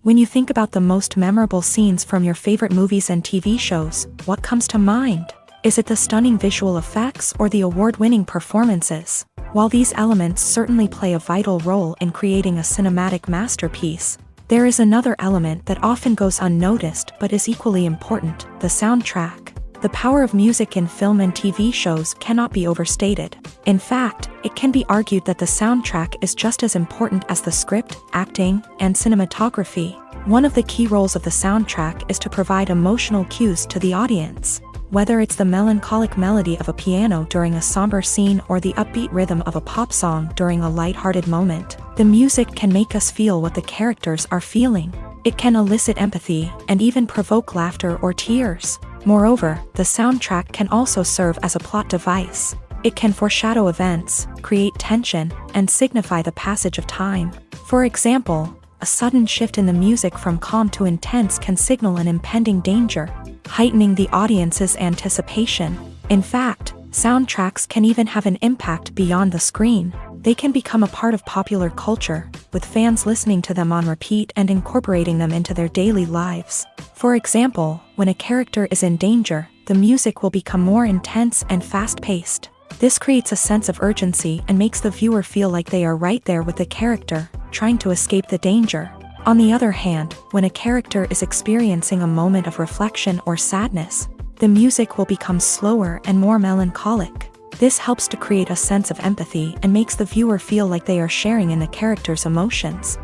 When you think about the most memorable scenes from your favorite movies and TV shows, what comes to mind? Is it the stunning visual effects or the award-winning performances? While these elements certainly play a vital role in creating a cinematic masterpiece, there is another element that often goes unnoticed but is equally important: the soundtrack. The power of music in film and TV shows cannot be overstated. In fact, it can be argued that the soundtrack is just as important as the script, acting, and cinematography. One of the key roles of the soundtrack is to provide emotional cues to the audience. Whether it's the melancholic melody of a piano during a somber scene or the upbeat rhythm of a pop song during a lighthearted moment, the music can make us feel what the characters are feeling. It can elicit empathy and even provoke laughter or tears. Moreover, the soundtrack can also serve as a plot device. It can foreshadow events, create tension, and signify the passage of time. For example, a sudden shift in the music from calm to intense can signal an impending danger, heightening the audience's anticipation. In fact, soundtracks can even have an impact beyond the screen. They can become a part of popular culture, with fans listening to them on repeat and incorporating them into their daily lives. For example, when a character is in danger, the music will become more intense and fast-paced. This creates a sense of urgency and makes the viewer feel like they are right there with the character, trying to escape the danger. On the other hand, when a character is experiencing a moment of reflection or sadness, the music will become slower and more melancholic. This helps to create a sense of empathy and makes the viewer feel like they are sharing in the character's emotions.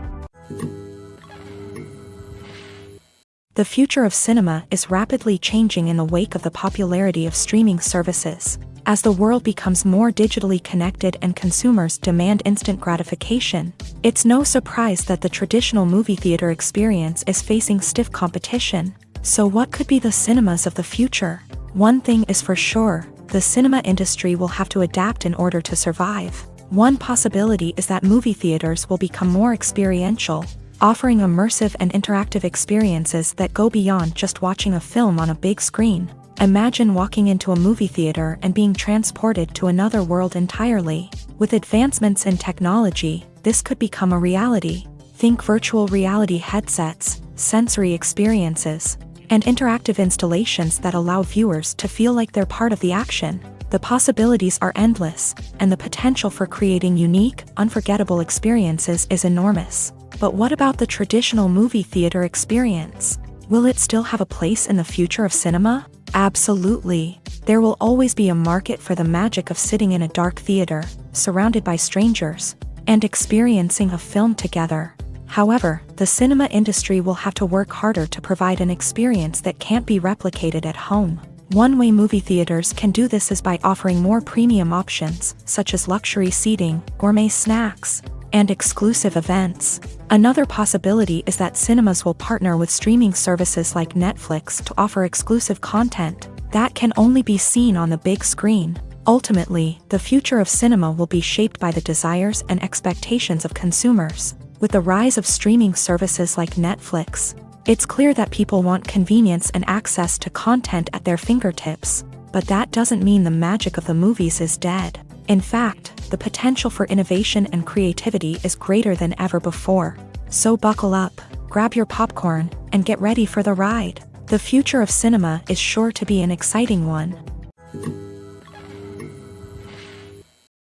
The future of cinema is rapidly changing in the wake of the popularity of streaming services. As the world becomes more digitally connected and consumers demand instant gratification, it's no surprise that the traditional movie theater experience is facing stiff competition. So what could be the cinemas of the future? One thing is for sure: the cinema industry will have to adapt in order to survive. One possibility is that movie theaters will become more experiential, offering immersive and interactive experiences that go beyond just watching a film on a big screen. Imagine walking into a movie theater and being transported to another world entirely. With advancements in technology, this could become a reality. Think virtual reality headsets, sensory experiences, and interactive installations that allow viewers to feel like they're part of the action. The possibilities are endless, and the potential for creating unique, unforgettable experiences is enormous. But what about the traditional movie theater experience? Will it still have a place in the future of cinema? Absolutely. There will always be a market for the magic of sitting in a dark theater, surrounded by strangers, and experiencing a film together. However, the cinema industry will have to work harder to provide an experience that can't be replicated at home. One way movie theaters can do this is by offering more premium options, such as luxury seating, gourmet snacks, and exclusive events. Another possibility is that cinemas will partner with streaming services like Netflix to offer exclusive content that can only be seen on the big screen. Ultimately, the future of cinema will be shaped by the desires and expectations of consumers. With the rise of streaming services like Netflix, it's clear that people want convenience and access to content at their fingertips. But that doesn't mean the magic of the movies is dead. In fact, the potential for innovation and creativity is greater than ever before. So buckle up, grab your popcorn, and get ready for the ride. The future of cinema is sure to be an exciting one.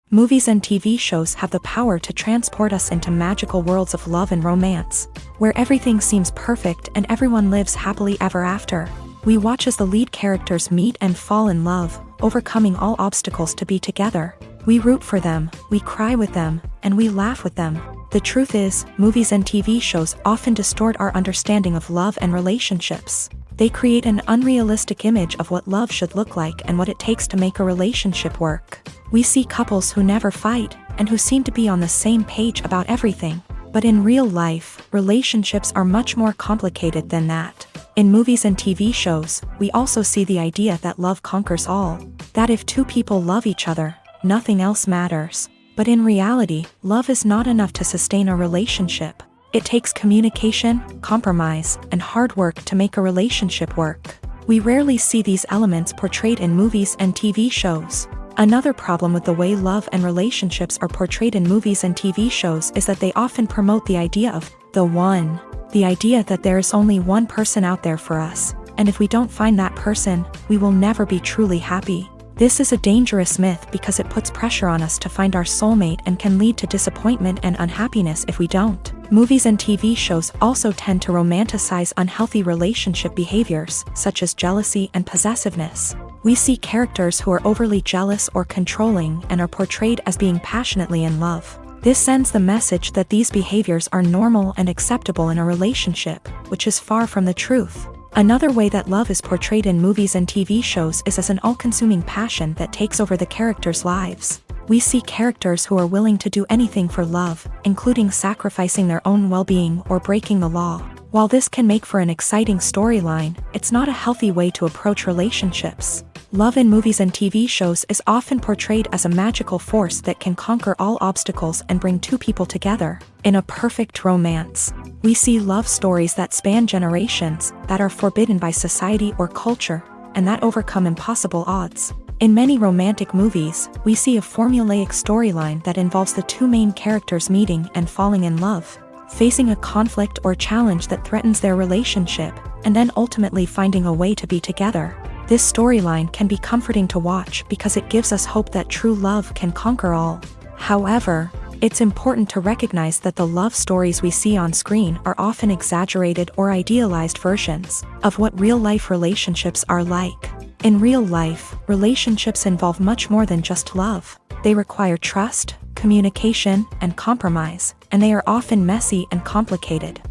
Movies and TV shows have the power to transport us into magical worlds of love and romance, where everything seems perfect and everyone lives happily ever after. We watch as the lead characters meet and fall in love, overcoming all obstacles to be together. We root for them, we cry with them, and we laugh with them. The truth is, movies and TV shows often distort our understanding of love and relationships. They create an unrealistic image of what love should look like and what it takes to make a relationship work. We see couples who never fight, and who seem to be on the same page about everything. But in real life, relationships are much more complicated than that. In movies and TV shows, we also see the idea that love conquers all, that if two people love each other, nothing else matters. But in reality, love is not enough to sustain a relationship. It takes communication, compromise, and hard work to make a relationship work. We rarely see these elements portrayed in movies and TV shows. Another problem with the way love and relationships are portrayed in movies and TV shows is that they often promote the idea of the one. The idea that there is only one person out there for us, and if we don't find that person, we will never be truly happy. This is a dangerous myth because it puts pressure on us to find our soulmate and can lead to disappointment and unhappiness if we don't. Movies and TV shows also tend to romanticize unhealthy relationship behaviors, such as jealousy and possessiveness. We see characters who are overly jealous or controlling and are portrayed as being passionately in love. This sends the message that these behaviors are normal and acceptable in a relationship, which is far from the truth. Another way that love is portrayed in movies and TV shows is as an all-consuming passion that takes over the characters' lives. We see characters who are willing to do anything for love, including sacrificing their own well-being or breaking the law. While this can make for an exciting storyline, it's not a healthy way to approach relationships. Love in movies and TV shows is often portrayed as a magical force that can conquer all obstacles and bring two people together. In a perfect romance, we see love stories that span generations, that are forbidden by society or culture, and that overcome impossible odds. In many romantic movies, we see a formulaic storyline that involves the two main characters meeting and falling in love, facing a conflict or challenge that threatens their relationship, and then ultimately finding a way to be together. This storyline can be comforting to watch because it gives us hope that true love can conquer all. However, it's important to recognize that the love stories we see on screen are often exaggerated or idealized versions of what real-life relationships are like. In real life, relationships involve much more than just love. They require trust, communication, and compromise, and they are often messy and complicated.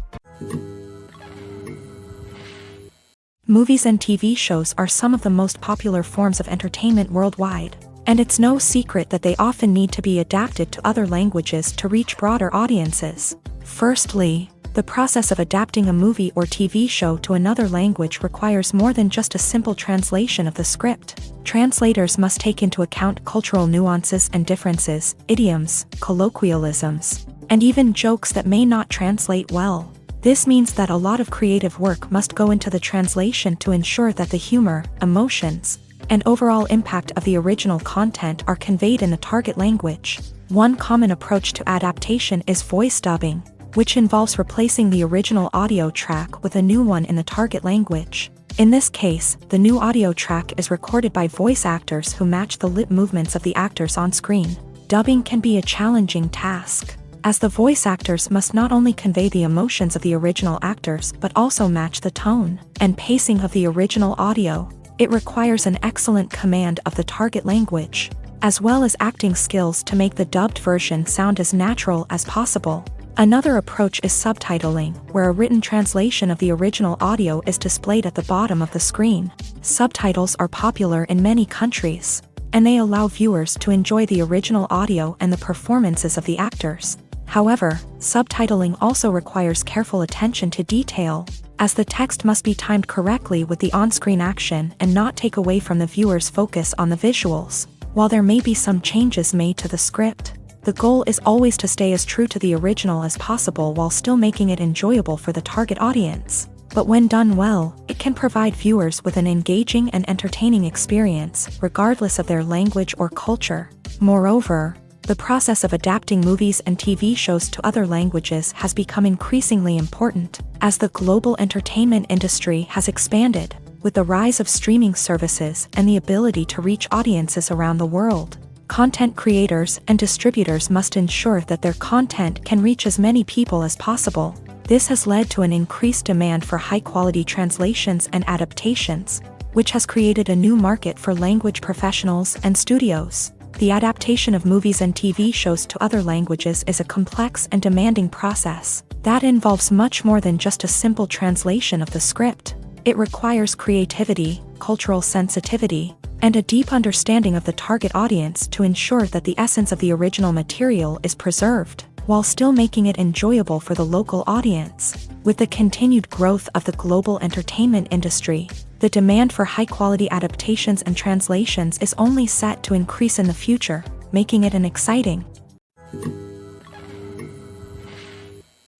Movies and TV shows are some of the most popular forms of entertainment worldwide, and it's no secret that they often need to be adapted to other languages to reach broader audiences. Firstly, the process of adapting a movie or TV show to another language requires more than just a simple translation of the script. Translators must take into account cultural nuances and differences, idioms, colloquialisms, and even jokes that may not translate well. This means that a lot of creative work must go into the translation to ensure that the humor, emotions, and overall impact of the original content are conveyed in the target language. One common approach to adaptation is voice dubbing, which involves replacing the original audio track with a new one in the target language. In this case, the new audio track is recorded by voice actors who match the lip movements of the actors on screen. Dubbing can be a challenging task, as the voice actors must not only convey the emotions of the original actors but also match the tone and pacing of the original audio. It requires an excellent command of the target language, as well as acting skills to make the dubbed version sound as natural as possible. Another approach is subtitling, where a written translation of the original audio is displayed at the bottom of the screen. Subtitles are popular in many countries, and they allow viewers to enjoy the original audio and the performances of the actors. However, subtitling also requires careful attention to detail, as the text must be timed correctly with the on-screen action and not take away from the viewer's focus on the visuals. While there may be some changes made to the script, the goal is always to stay as true to the original as possible while still making it enjoyable for the target audience. But when done well, it can provide viewers with an engaging and entertaining experience, regardless of their language or culture. Moreover, the process of adapting movies and TV shows to other languages has become increasingly important, as the global entertainment industry has expanded, with the rise of streaming services and the ability to reach audiences around the world. Content creators and distributors must ensure that their content can reach as many people as possible. This has led to an increased demand for high-quality translations and adaptations, which has created a new market for language professionals and studios. The adaptation of movies and TV shows to other languages is a complex and demanding process that involves much more than just a simple translation of the script. It requires creativity, cultural sensitivity, and a deep understanding of the target audience to ensure that the essence of the original material is preserved. while still making it enjoyable for the local audience. With the continued growth of the global entertainment industry, the demand for high-quality adaptations and translations is only set to increase in the future, making it an exciting.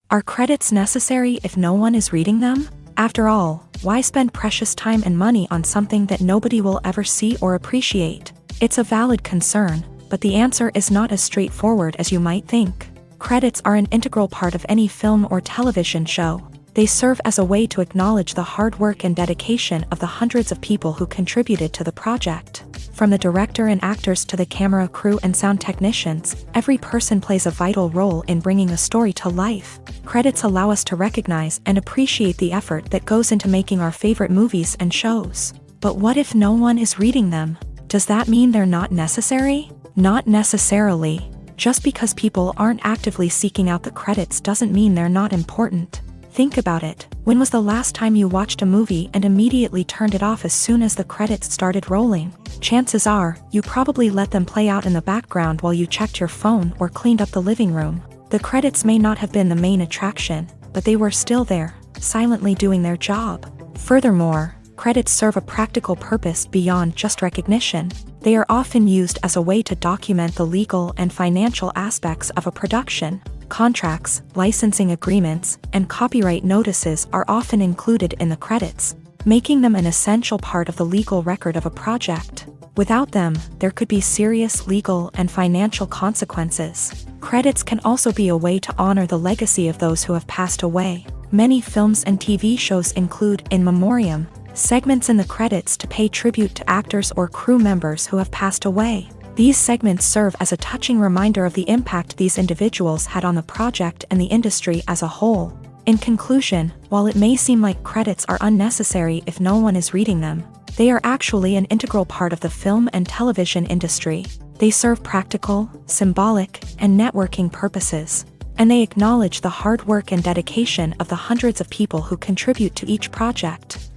Are credits necessary if no one is reading them? After all, why spend precious time and money on something that nobody will ever see or appreciate? It's a valid concern, but the answer is not as straightforward as you might think. Credits are an integral part of any film or television show. They serve as a way to acknowledge the hard work and dedication of the hundreds of people who contributed to the project. From the director and actors to the camera crew and sound technicians, every person plays a vital role in bringing a story to life. Credits allow us to recognize and appreciate the effort that goes into making our favorite movies and shows. But what if no one is reading them? Does that mean they're not necessary? Not necessarily. Just because people aren't actively seeking out the credits doesn't mean they're not important. Think about it. When was the last time you watched a movie and immediately turned it off as soon as the credits started rolling? Chances are, you probably let them play out in the background while you checked your phone or cleaned up the living room. The credits may not have been the main attraction, but they were still there, silently doing their job. Furthermore, credits serve a practical purpose beyond just recognition. They are often used as a way to document the legal and financial aspects of a production. Contracts, licensing agreements, and copyright notices are often included in the credits, making them an essential part of the legal record of a project. Without them, there could be serious legal and financial consequences. Credits can also be a way to honor the legacy of those who have passed away. Many films and TV shows include in memoriam segments in the credits to pay tribute to actors or crew members who have passed away. These segments serve as a touching reminder of the impact these individuals had on the project and the industry as a whole. In conclusion, while it may seem like credits are unnecessary if no one is reading them, they are actually an integral part of the film and television industry. They serve practical, symbolic, and networking purposes, and they acknowledge the hard work and dedication of the hundreds of people who contribute to each project.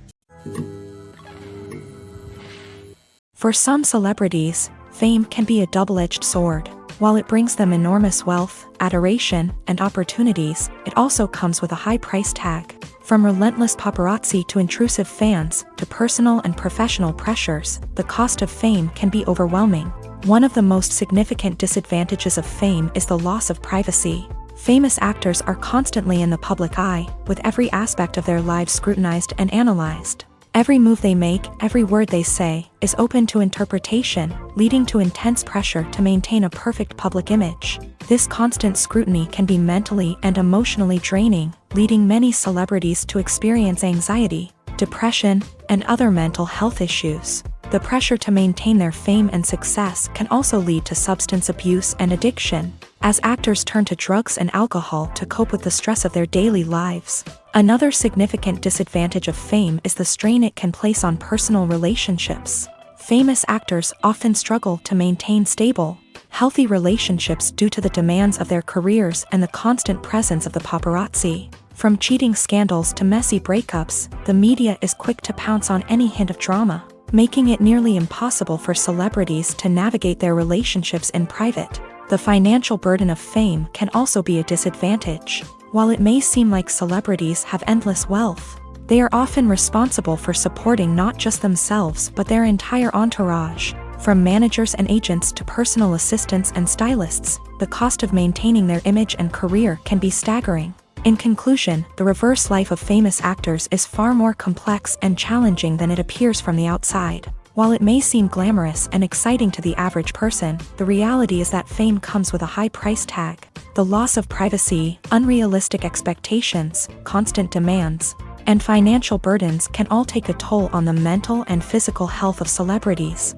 For some celebrities, fame can be a double-edged sword. While it brings them enormous wealth, adoration, and opportunities, it also comes with a high price tag. From relentless paparazzi to intrusive fans, to personal and professional pressures, the cost of fame can be overwhelming. One of the most significant disadvantages of fame is the loss of privacy. Famous actors are constantly in the public eye, with every aspect of their lives scrutinized and analyzed. Every move they make, every word they say, is open to interpretation, leading to intense pressure to maintain a perfect public image. This constant scrutiny can be mentally and emotionally draining, leading many celebrities to experience anxiety, depression, and other mental health issues. The pressure to maintain their fame and success can also lead to substance abuse and addiction, as actors turn to drugs and alcohol to cope with the stress of their daily lives. Another significant disadvantage of fame is the strain it can place on personal relationships. Famous actors often struggle to maintain stable, healthy relationships due to the demands of their careers and the constant presence of the paparazzi. From cheating scandals to messy breakups, the media is quick to pounce on any hint of drama, making it nearly impossible for celebrities to navigate their relationships in private. The financial burden of fame can also be a disadvantage. While it may seem like celebrities have endless wealth, they are often responsible for supporting not just themselves but their entire entourage. From managers and agents to personal assistants and stylists, the cost of maintaining their image and career can be staggering. In conclusion, the reverse life of famous actors is far more complex and challenging than it appears from the outside. While it may seem glamorous and exciting to the average person, the reality is that fame comes with a high price tag. The loss of privacy, unrealistic expectations, constant demands, and financial burdens can all take a toll on the mental and physical health of celebrities.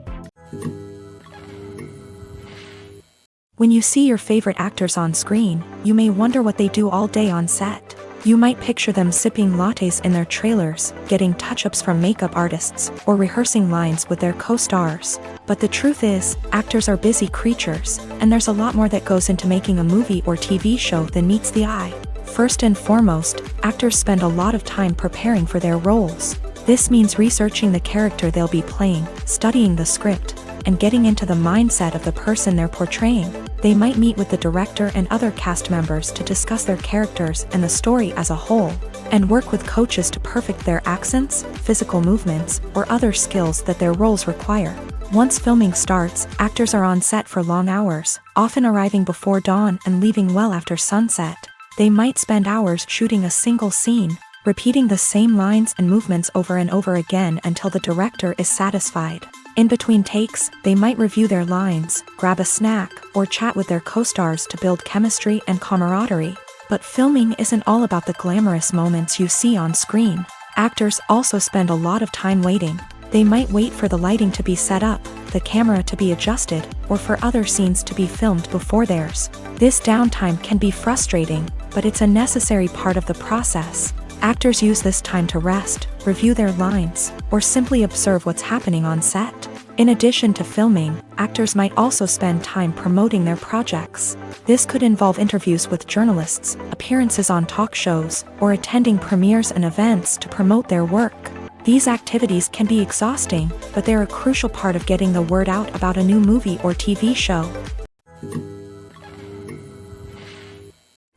When you see your favorite actors on screen, you may wonder what they do all day on set. You might picture them sipping lattes in their trailers, getting touch-ups from makeup artists, or rehearsing lines with their co-stars. But the truth is, actors are busy creatures, and there's a lot more that goes into making a movie or TV show than meets the eye. First and foremost, actors spend a lot of time preparing for their roles. This means researching the character they'll be playing, studying the script, and getting into the mindset of the person they're portraying. They might meet with the director and other cast members to discuss their characters and the story as a whole, and work with coaches to perfect their accents, physical movements, or other skills that their roles require. Once filming starts, actors are on set for long hours, often arriving before dawn and leaving well after sunset. They might spend hours shooting a single scene, repeating the same lines and movements over and over again until the director is satisfied. In between takes, they might review their lines, grab a snack, or chat with their co-stars to build chemistry and camaraderie. But filming isn't all about the glamorous moments you see on screen. Actors also spend a lot of time waiting. They might wait for the lighting to be set up, the camera to be adjusted, or for other scenes to be filmed before theirs. This downtime can be frustrating, but it's a necessary part of the process. Actors use this time to rest, review their lines, or simply observe what's happening on set. In addition to filming, actors might also spend time promoting their projects. This could involve interviews with journalists, appearances on talk shows, or attending premieres and events to promote their work. These activities can be exhausting, but they're a crucial part of getting the word out about a new movie or TV show.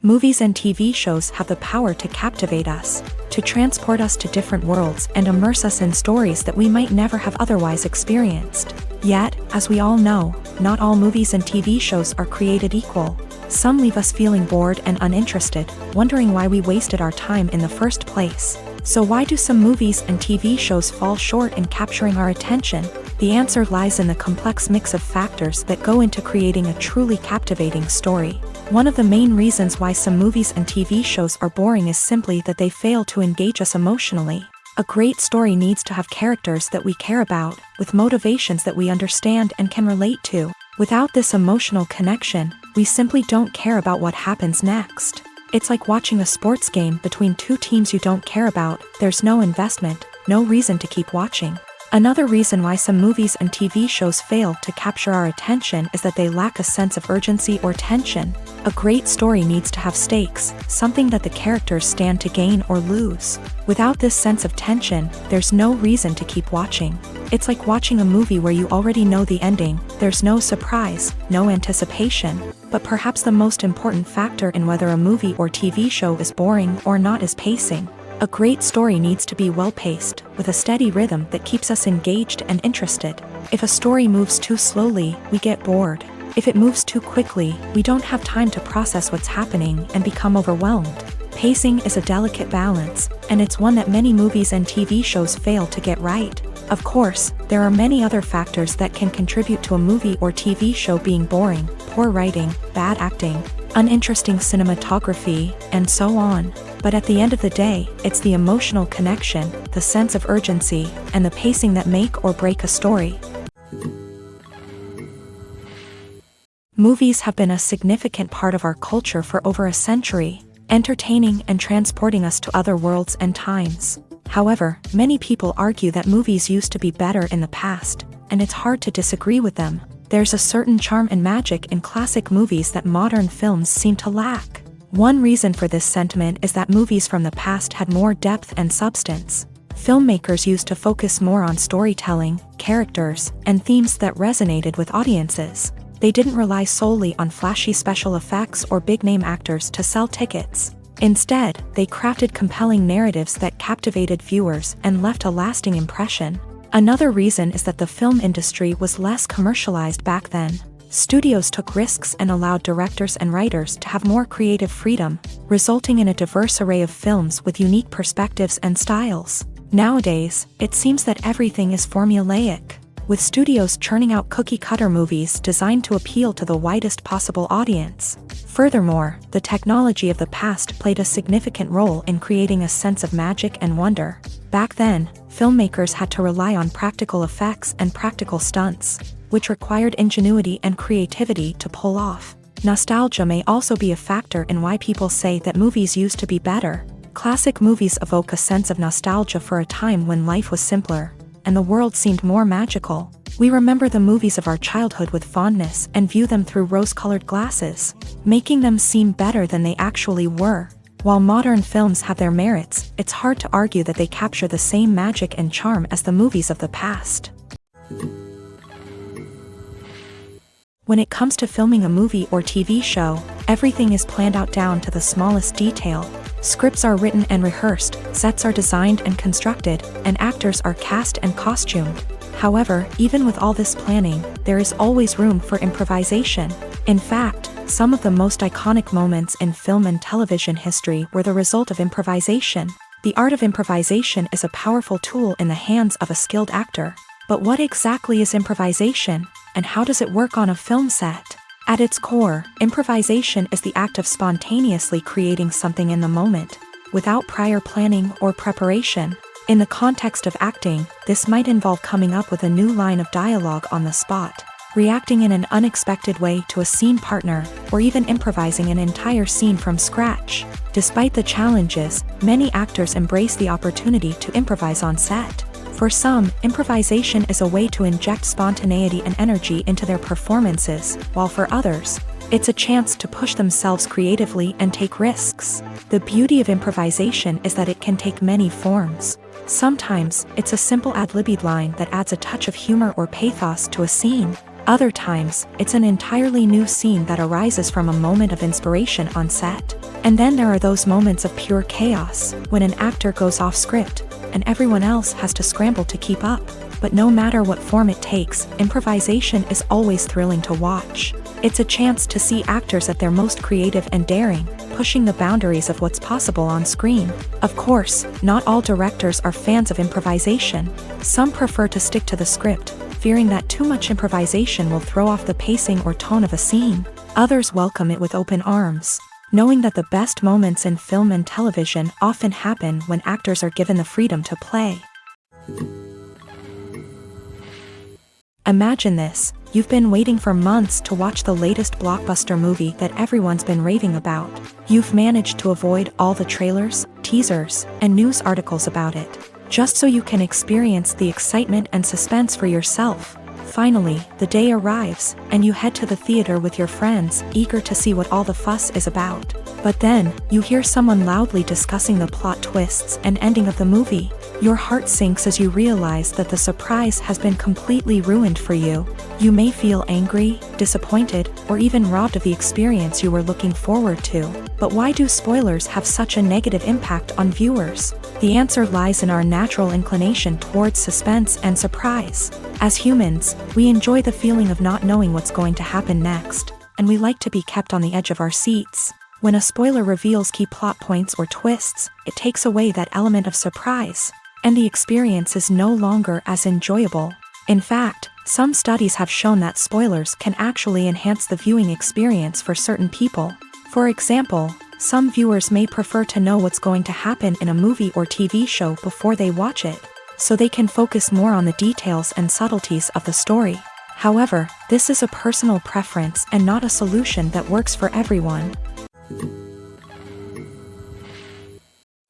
Movies and TV shows have the power to captivate us, to transport us to different worlds and immerse us in stories that we might never have otherwise experienced. Yet, as we all know, not all movies and TV shows are created equal. Some leave us feeling bored and uninterested, wondering why we wasted our time in the first place. So why do some movies and TV shows fall short in capturing our attention? The answer lies in the complex mix of factors that go into creating a truly captivating story. One of the main reasons why some movies and TV shows are boring is simply that they fail to engage us emotionally. A great story needs to have characters that we care about, with motivations that we understand and can relate to. Without this emotional connection, we simply don't care about what happens next. It's like watching a sports game between two teams you don't care about. There's no investment, no reason to keep watching. Another reason why some movies and TV shows fail to capture our attention is that they lack a sense of urgency or tension. A great story needs to have stakes, something that the characters stand to gain or lose. Without this sense of tension, there's no reason to keep watching. It's like watching a movie where you already know the ending. There's no surprise, no anticipation. But perhaps the most important factor in whether a movie or TV show is boring or not is pacing. A great story needs to be well-paced, with a steady rhythm that keeps us engaged and interested. If a story moves too slowly, we get bored. If it moves too quickly, we don't have time to process what's happening and become overwhelmed. Pacing is a delicate balance, and it's one that many movies and TV shows fail to get right. Of course, there are many other factors that can contribute to a movie or TV show being boring: poor writing, bad acting, uninteresting cinematography, and so on. But at the end of the day, it's the emotional connection, the sense of urgency, and the pacing that make or break a story. Movies have been a significant part of our culture for over a century, entertaining and transporting us to other worlds and times. However, many people argue that movies used to be better in the past, and it's hard to disagree with them. There's a certain charm and magic in classic movies that modern films seem to lack. One reason for this sentiment is that movies from the past had more depth and substance. Filmmakers used to focus more on storytelling, characters, and themes that resonated with audiences. They didn't rely solely on flashy special effects or big-name actors to sell tickets. Instead, they crafted compelling narratives that captivated viewers and left a lasting impression. Another reason is that the film industry was less commercialized back then. Studios took risks and allowed directors and writers to have more creative freedom, resulting in a diverse array of films with unique perspectives and styles. Nowadays, it seems that everything is formulaic, with studios churning out cookie-cutter movies designed to appeal to the widest possible audience. Furthermore, the technology of the past played a significant role in creating a sense of magic and wonder. Back then, filmmakers had to rely on practical effects and practical stunts, which required ingenuity and creativity to pull off. Nostalgia may also be a factor in why people say that movies used to be better. Classic movies evoke a sense of nostalgia for a time when life was simpler, and the world seemed more magical. We remember the movies of our childhood with fondness and view them through rose-colored glasses, making them seem better than they actually were. While modern films have their merits, it's hard to argue that they capture the same magic and charm as the movies of the past. When it comes to filming a movie or TV show, everything is planned out down to the smallest detail. Scripts are written and rehearsed, sets are designed and constructed, and actors are cast and costumed. However, even with all this planning, there is always room for improvisation. In fact, some of the most iconic moments in film and television history were the result of improvisation. The art of improvisation is a powerful tool in the hands of a skilled actor. But what exactly is improvisation, and how does it work on a film set? At its core, improvisation is the act of spontaneously creating something in the moment, without prior planning or preparation. In the context of acting, this might involve coming up with a new line of dialogue on the spot, reacting in an unexpected way to a scene partner, or even improvising an entire scene from scratch. Despite the challenges, many actors embrace the opportunity to improvise on set. For some, improvisation is a way to inject spontaneity and energy into their performances, while for others, it's a chance to push themselves creatively and take risks. The beauty of improvisation is that it can take many forms. Sometimes, it's a simple ad-libbed line that adds a touch of humor or pathos to a scene. Other times, it's an entirely new scene that arises from a moment of inspiration on set. And then there are those moments of pure chaos, when an actor goes off script, and everyone else has to scramble to keep up. But no matter what form it takes, improvisation is always thrilling to watch. It's a chance to see actors at their most creative and daring, pushing the boundaries of what's possible on screen. Of course, not all directors are fans of improvisation. Some prefer to stick to the script, fearing that too much improvisation will throw off the pacing or tone of a scene. Others welcome it with open arms, knowing that the best moments in film and television often happen when actors are given the freedom to play. Imagine this: you've been waiting for months to watch the latest blockbuster movie that everyone's been raving about. You've managed to avoid all the trailers, teasers, and news articles about it, just so you can experience the excitement and suspense for yourself. Finally, the day arrives, and you head to the theater with your friends, eager to see what all the fuss is about. But then, you hear someone loudly discussing the plot twists and ending of the movie. Your heart sinks as you realize that the surprise has been completely ruined for you. You may feel angry, disappointed, or even robbed of the experience you were looking forward to. But why do spoilers have such a negative impact on viewers? The answer lies in our natural inclination towards suspense and surprise. As humans, we enjoy the feeling of not knowing what's going to happen next, and we like to be kept on the edge of our seats. When a spoiler reveals key plot points or twists, it takes away that element of surprise, and the experience is no longer as enjoyable. In fact, some studies have shown that spoilers can actually enhance the viewing experience for certain people. For example, some viewers may prefer to know what's going to happen in a movie or TV show before they watch it, so they can focus more on the details and subtleties of the story. However, this is a personal preference and not a solution that works for everyone.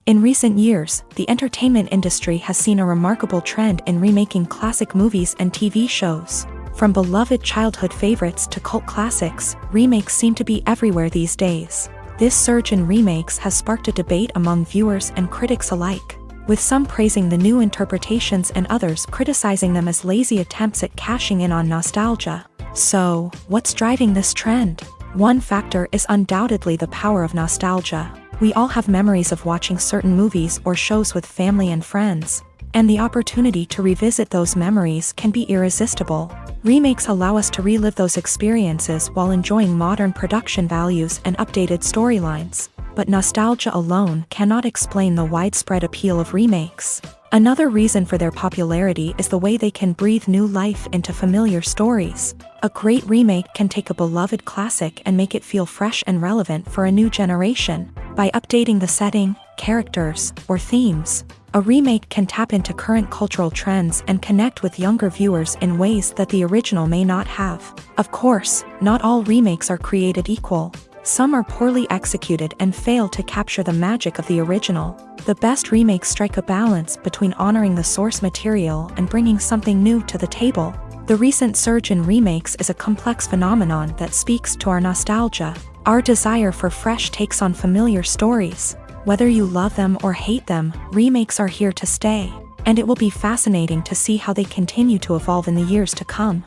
In recent years, the entertainment industry has seen a remarkable trend in remaking classic movies and TV shows. From beloved childhood favorites to cult classics, remakes seem to be everywhere these days. This surge in remakes has sparked a debate among viewers and critics alike, with some praising the new interpretations and others criticizing them as lazy attempts at cashing in on nostalgia. So, what's driving this trend? One factor is undoubtedly the power of nostalgia. We all have memories of watching certain movies or shows with family and friends, and the opportunity to revisit those memories can be irresistible. Remakes allow us to relive those experiences while enjoying modern production values and updated storylines. But nostalgia alone cannot explain the widespread appeal of remakes. Another reason for their popularity is the way they can breathe new life into familiar stories. A great remake can take a beloved classic and make it feel fresh and relevant for a new generation. By updating the setting, characters, or themes, a remake can tap into current cultural trends and connect with younger viewers in ways that the original may not have. Of course, not all remakes are created equal. Some are poorly executed and fail to capture the magic of the original. The best remakes strike a balance between honoring the source material and bringing something new to the table. The recent surge in remakes is a complex phenomenon that speaks to our nostalgia, our desire for fresh takes on familiar stories. Whether you love them or hate them, remakes are here to stay, and it will be fascinating to see how they continue to evolve in the years to come.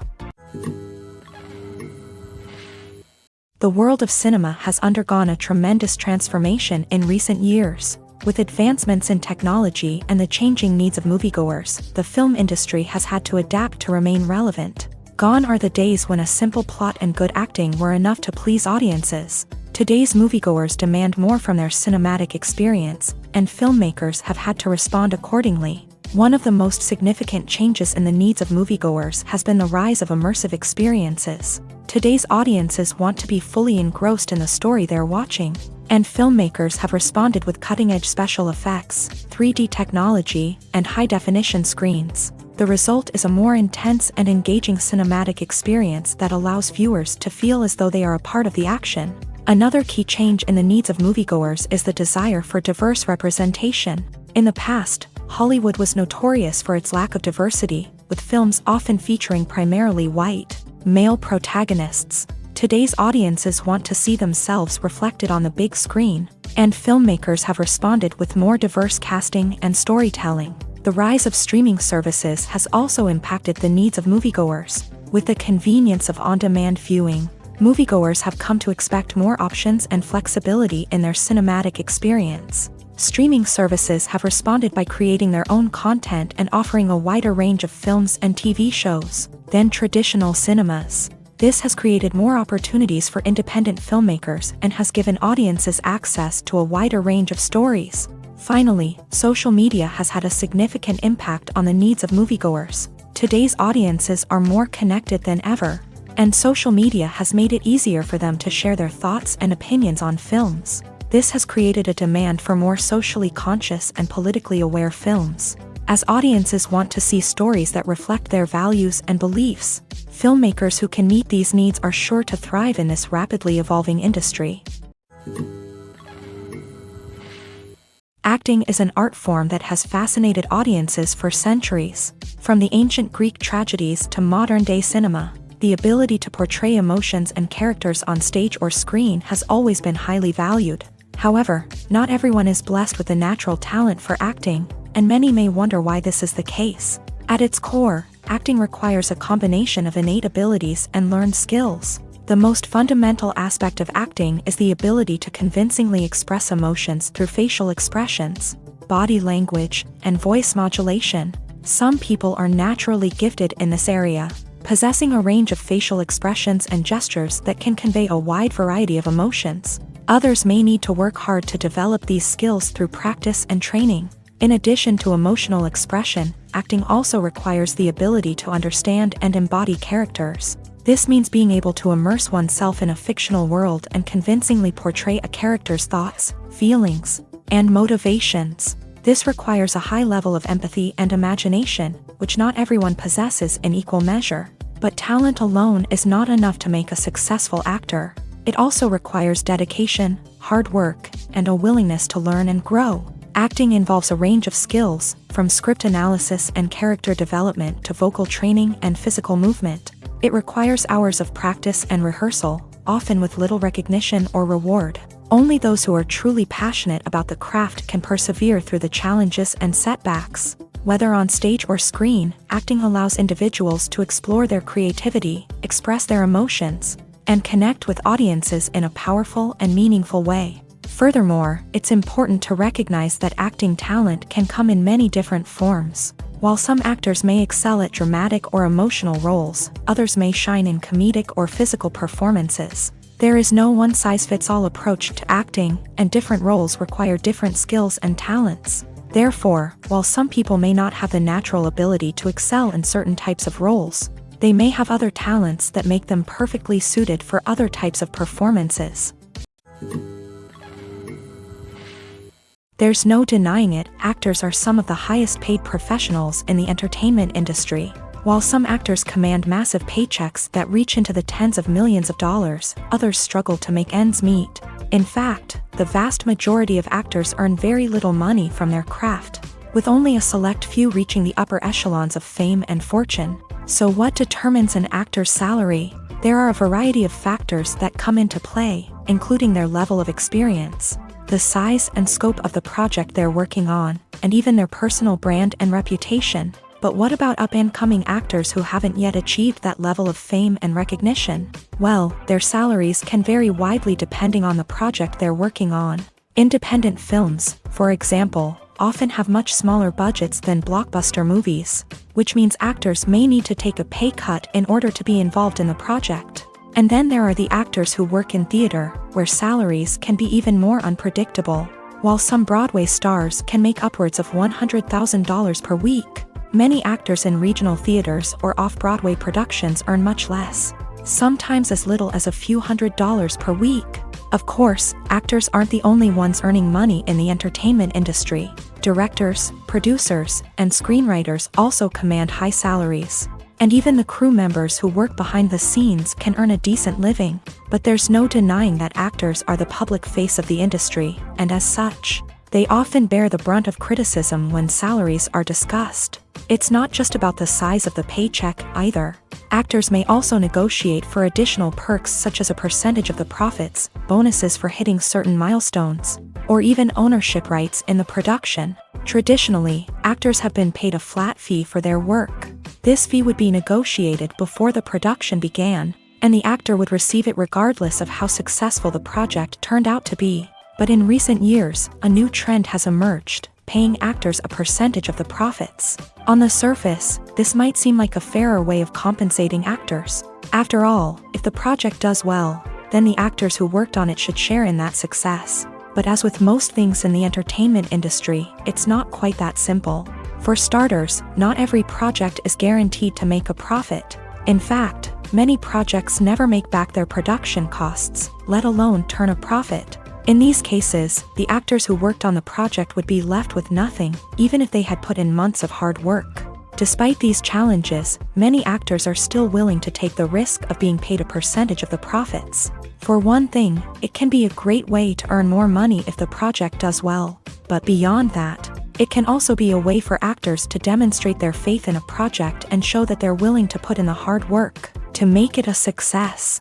The world of cinema has undergone a tremendous transformation in recent years. With advancements in technology and the changing needs of moviegoers, the film industry has had to adapt to remain relevant. Gone are the days when a simple plot and good acting were enough to please audiences. Today's moviegoers demand more from their cinematic experience, and filmmakers have had to respond accordingly. One of the most significant changes in the needs of moviegoers has been the rise of immersive experiences. Today's audiences want to be fully engrossed in the story they're watching, and filmmakers have responded with cutting-edge special effects, 3D technology, and high-definition screens. The result is a more intense and engaging cinematic experience that allows viewers to feel as though they are a part of the action. Another key change in the needs of moviegoers is the desire for diverse representation. In the past, Hollywood was notorious for its lack of diversity, with films often featuring primarily white, male protagonists. Today's audiences want to see themselves reflected on the big screen, and filmmakers have responded with more diverse casting and storytelling. The rise of streaming services has also impacted the needs of moviegoers. With the convenience of on-demand viewing, moviegoers have come to expect more options and flexibility in their cinematic experience. Streaming services have responded by creating their own content and offering a wider range of films and TV shows than traditional cinemas. This has created more opportunities for independent filmmakers and has given audiences access to a wider range of stories. Finally, social media has had a significant impact on the needs of moviegoers. Today's audiences are more connected than ever, and social media has made it easier for them to share their thoughts and opinions on films. This has created a demand for more socially conscious and politically aware films. As audiences want to see stories that reflect their values and beliefs, filmmakers who can meet these needs are sure to thrive in this rapidly evolving industry. Acting is an art form that has fascinated audiences for centuries. From the ancient Greek tragedies to modern-day cinema, the ability to portray emotions and characters on stage or screen has always been highly valued. However, not everyone is blessed with the natural talent for acting, and many may wonder why this is the case. At its core, acting requires a combination of innate abilities and learned skills. The most fundamental aspect of acting is the ability to convincingly express emotions through facial expressions, body language, and voice modulation. Some people are naturally gifted in this area, possessing a range of facial expressions and gestures that can convey a wide variety of emotions. Others may need to work hard to develop these skills through practice and training. In addition to emotional expression, acting also requires the ability to understand and embody characters. This means being able to immerse oneself in a fictional world and convincingly portray a character's thoughts, feelings, and motivations. This requires a high level of empathy and imagination, which not everyone possesses in equal measure. But talent alone is not enough to make a successful actor. It also requires dedication, hard work, and a willingness to learn and grow. Acting involves a range of skills, from script analysis and character development to vocal training and physical movement. It requires hours of practice and rehearsal, often with little recognition or reward. Only those who are truly passionate about the craft can persevere through the challenges and setbacks. Whether on stage or screen, acting allows individuals to explore their creativity, express their emotions, and connect with audiences in a powerful and meaningful way. Furthermore, it's important to recognize that acting talent can come in many different forms. While some actors may excel at dramatic or emotional roles, others may shine in comedic or physical performances. There is no one-size-fits-all approach to acting, and different roles require different skills and talents. Therefore, while some people may not have the natural ability to excel in certain types of roles, they may have other talents that make them perfectly suited for other types of performances. There's no denying it, actors are some of the highest paid professionals in the entertainment industry. While some actors command massive paychecks that reach into the tens of millions of dollars, others struggle to make ends meet. In fact, the vast majority of actors earn very little money from their craft, with only a select few reaching the upper echelons of fame and fortune. So what determines an actor's salary? There are a variety of factors that come into play, including their level of experience, the size and scope of the project they're working on, and even their personal brand and reputation. But what about up-and-coming actors who haven't yet achieved that level of fame and recognition? Well, their salaries can vary widely depending on the project they're working on. Independent films, for example, often have much smaller budgets than blockbuster movies, which means actors may need to take a pay cut in order to be involved in the project. And then there are the actors who work in theater, where salaries can be even more unpredictable. While some Broadway stars can make upwards of $100,000 per week, many actors in regional theaters or off-Broadway productions earn much less, sometimes as little as a few $100s per week. Of course, actors aren't the only ones earning money in the entertainment industry. Directors, producers, and screenwriters also command high salaries. And even the crew members who work behind the scenes can earn a decent living. But there's no denying that actors are the public face of the industry, and as such, they often bear the brunt of criticism when salaries are discussed. It's not just about the size of the paycheck, either. Actors may also negotiate for additional perks such as a percentage of the profits, bonuses for hitting certain milestones, or even ownership rights in the production. Traditionally, actors have been paid a flat fee for their work. This fee would be negotiated before the production began, and the actor would receive it regardless of how successful the project turned out to be. But in recent years, a new trend has emerged, paying actors a percentage of the profits. On the surface, this might seem like a fairer way of compensating actors. After all, if the project does well, then the actors who worked on it should share in that success. But as with most things in the entertainment industry, it's not quite that simple. For starters, not every project is guaranteed to make a profit. In fact, many projects never make back their production costs, let alone turn a profit. In these cases, the actors who worked on the project would be left with nothing, even if they had put in months of hard work. Despite these challenges, many actors are still willing to take the risk of being paid a percentage of the profits. For one thing, it can be a great way to earn more money if the project does well. But beyond that, it can also be a way for actors to demonstrate their faith in a project and show that they're willing to put in the hard work to make it a success.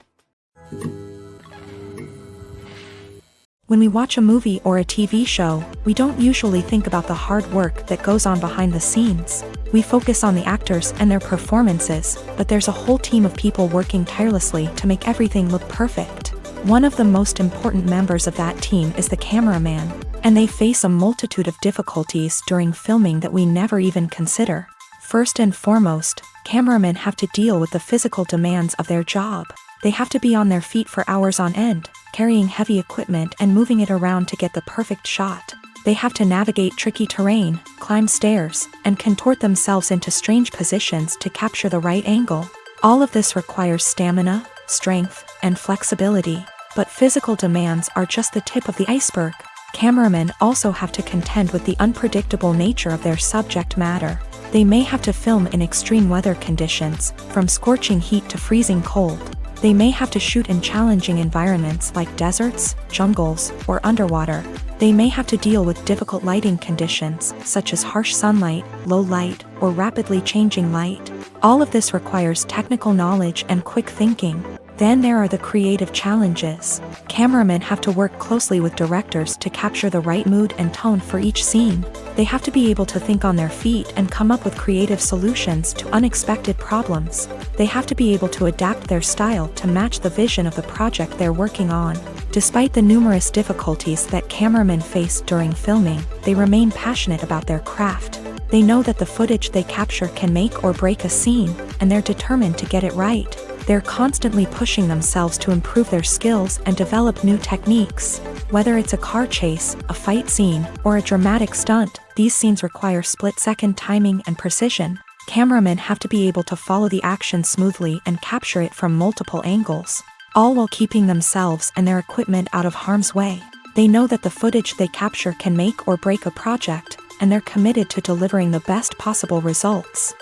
When we watch a movie or a TV show, we don't usually think about the hard work that goes on behind the scenes. We focus on the actors and their performances, but there's a whole team of people working tirelessly to make everything look perfect. One of the most important members of that team is the cameraman, and they face a multitude of difficulties during filming that we never even consider. First and foremost, cameramen have to deal with the physical demands of their job. They have to be on their feet for hours on end, carrying heavy equipment and moving it around to get the perfect shot. They have to navigate tricky terrain, climb stairs, and contort themselves into strange positions to capture the right angle. All of this requires stamina, strength, and flexibility. But physical demands are just the tip of the iceberg. Cameramen also have to contend with the unpredictable nature of their subject matter. They may have to film in extreme weather conditions, from scorching heat to freezing cold. They may have to shoot in challenging environments like deserts, jungles, or underwater. They may have to deal with difficult lighting conditions, such as harsh sunlight, low light, or rapidly changing light. All of this requires technical knowledge and quick thinking. Then there are the creative challenges. Cameramen have to work closely with directors to capture the right mood and tone for each scene. They have to be able to think on their feet and come up with creative solutions to unexpected problems. They have to be able to adapt their style to match the vision of the project they're working on. Despite the numerous difficulties that cameramen face during filming, they remain passionate about their craft. They know that the footage they capture can make or break a scene, and they're determined to get it right. They're constantly pushing themselves to improve their skills and develop new techniques. Whether it's a car chase, a fight scene, or a dramatic stunt, these scenes require split-second timing and precision. Cameramen have to be able to follow the action smoothly and capture it from multiple angles, all while keeping themselves and their equipment out of harm's way. They know that the footage they capture can make or break a project, and they're committed to delivering the best possible results.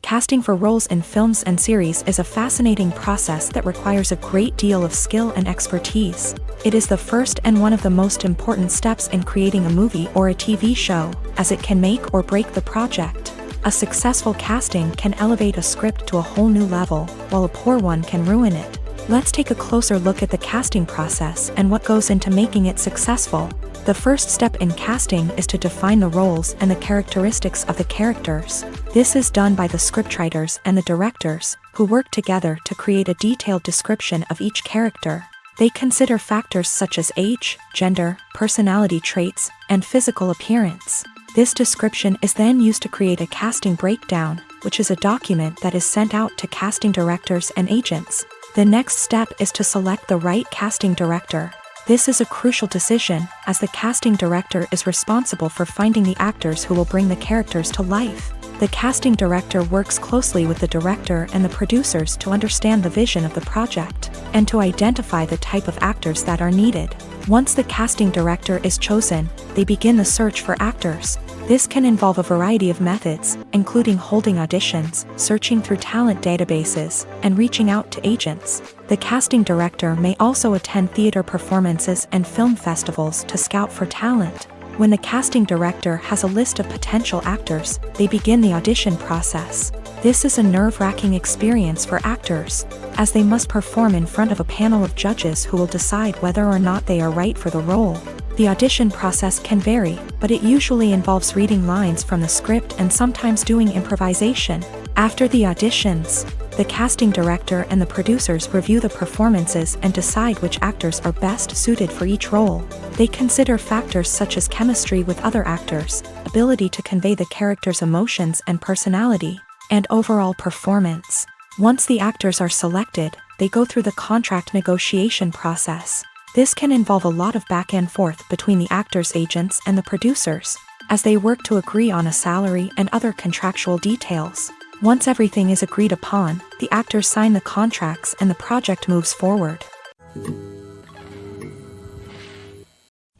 Casting for roles in films and series is a fascinating process that requires a great deal of skill and expertise. It is the first and one of the most important steps in creating a movie or a TV show, as it can make or break the project. A successful casting can elevate a script to a whole new level, while a poor one can ruin it. Let's take a closer look at the casting process and what goes into making it successful. The first step in casting is to define the roles and the characteristics of the characters. This is done by the scriptwriters and the directors, who work together to create a detailed description of each character. They consider factors such as age, gender, personality traits, and physical appearance. This description is then used to create a casting breakdown, which is a document that is sent out to casting directors and agents. The next step is to select the right casting director. This is a crucial decision, as the casting director is responsible for finding the actors who will bring the characters to life. The casting director works closely with the director and the producers to understand the vision of the project, and to identify the type of actors that are needed. Once the casting director is chosen, they begin the search for actors. This can involve a variety of methods, including holding auditions, searching through talent databases, and reaching out to agents. The casting director may also attend theater performances and film festivals to scout for talent. When the casting director has a list of potential actors, they begin the audition process. This is a nerve-wracking experience for actors, as they must perform in front of a panel of judges who will decide whether or not they are right for the role. The audition process can vary, but it usually involves reading lines from the script and sometimes doing improvisation. After the auditions, the casting director and the producers review the performances and decide which actors are best suited for each role. They consider factors such as chemistry with other actors, ability to convey the character's emotions and personality, and overall performance. Once the actors are selected, they go through the contract negotiation process. This can involve a lot of back and forth between the actors' agents and the producers, as they work to agree on a salary and other contractual details. Once everything is agreed upon, the actors sign the contracts and the project moves forward.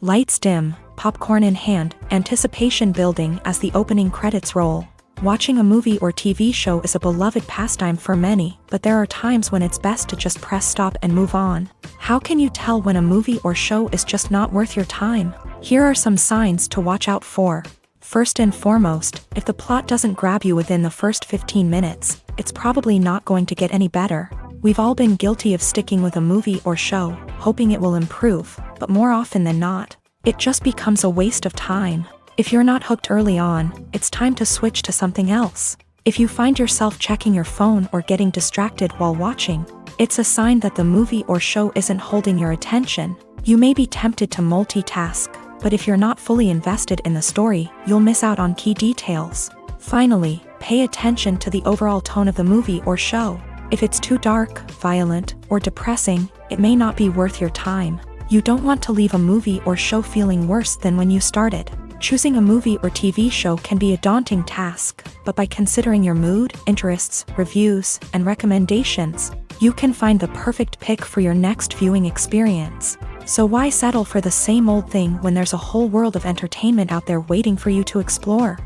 Lights dim, popcorn in hand, anticipation building as the opening credits roll. Watching a movie or TV show is a beloved pastime for many, but there are times when it's best to just press stop and move on. How can you tell when a movie or show is just not worth your time? Here are some signs to watch out for. First and foremost, if the plot doesn't grab you within the first 15 minutes, it's probably not going to get any better. We've all been guilty of sticking with a movie or show, hoping it will improve, but more often than not, it just becomes a waste of time. If you're not hooked early on, it's time to switch to something else. If you find yourself checking your phone or getting distracted while watching, it's a sign that the movie or show isn't holding your attention. You may be tempted to multitask, but if you're not fully invested in the story, you'll miss out on key details. Finally, pay attention to the overall tone of the movie or show. If it's too dark, violent, or depressing, it may not be worth your time. You don't want to leave a movie or show feeling worse than when you started. Choosing a movie or TV show can be a daunting task, but by considering your mood, interests, reviews, and recommendations, you can find the perfect pick for your next viewing experience. So why settle for the same old thing when there's a whole world of entertainment out there waiting for you to explore?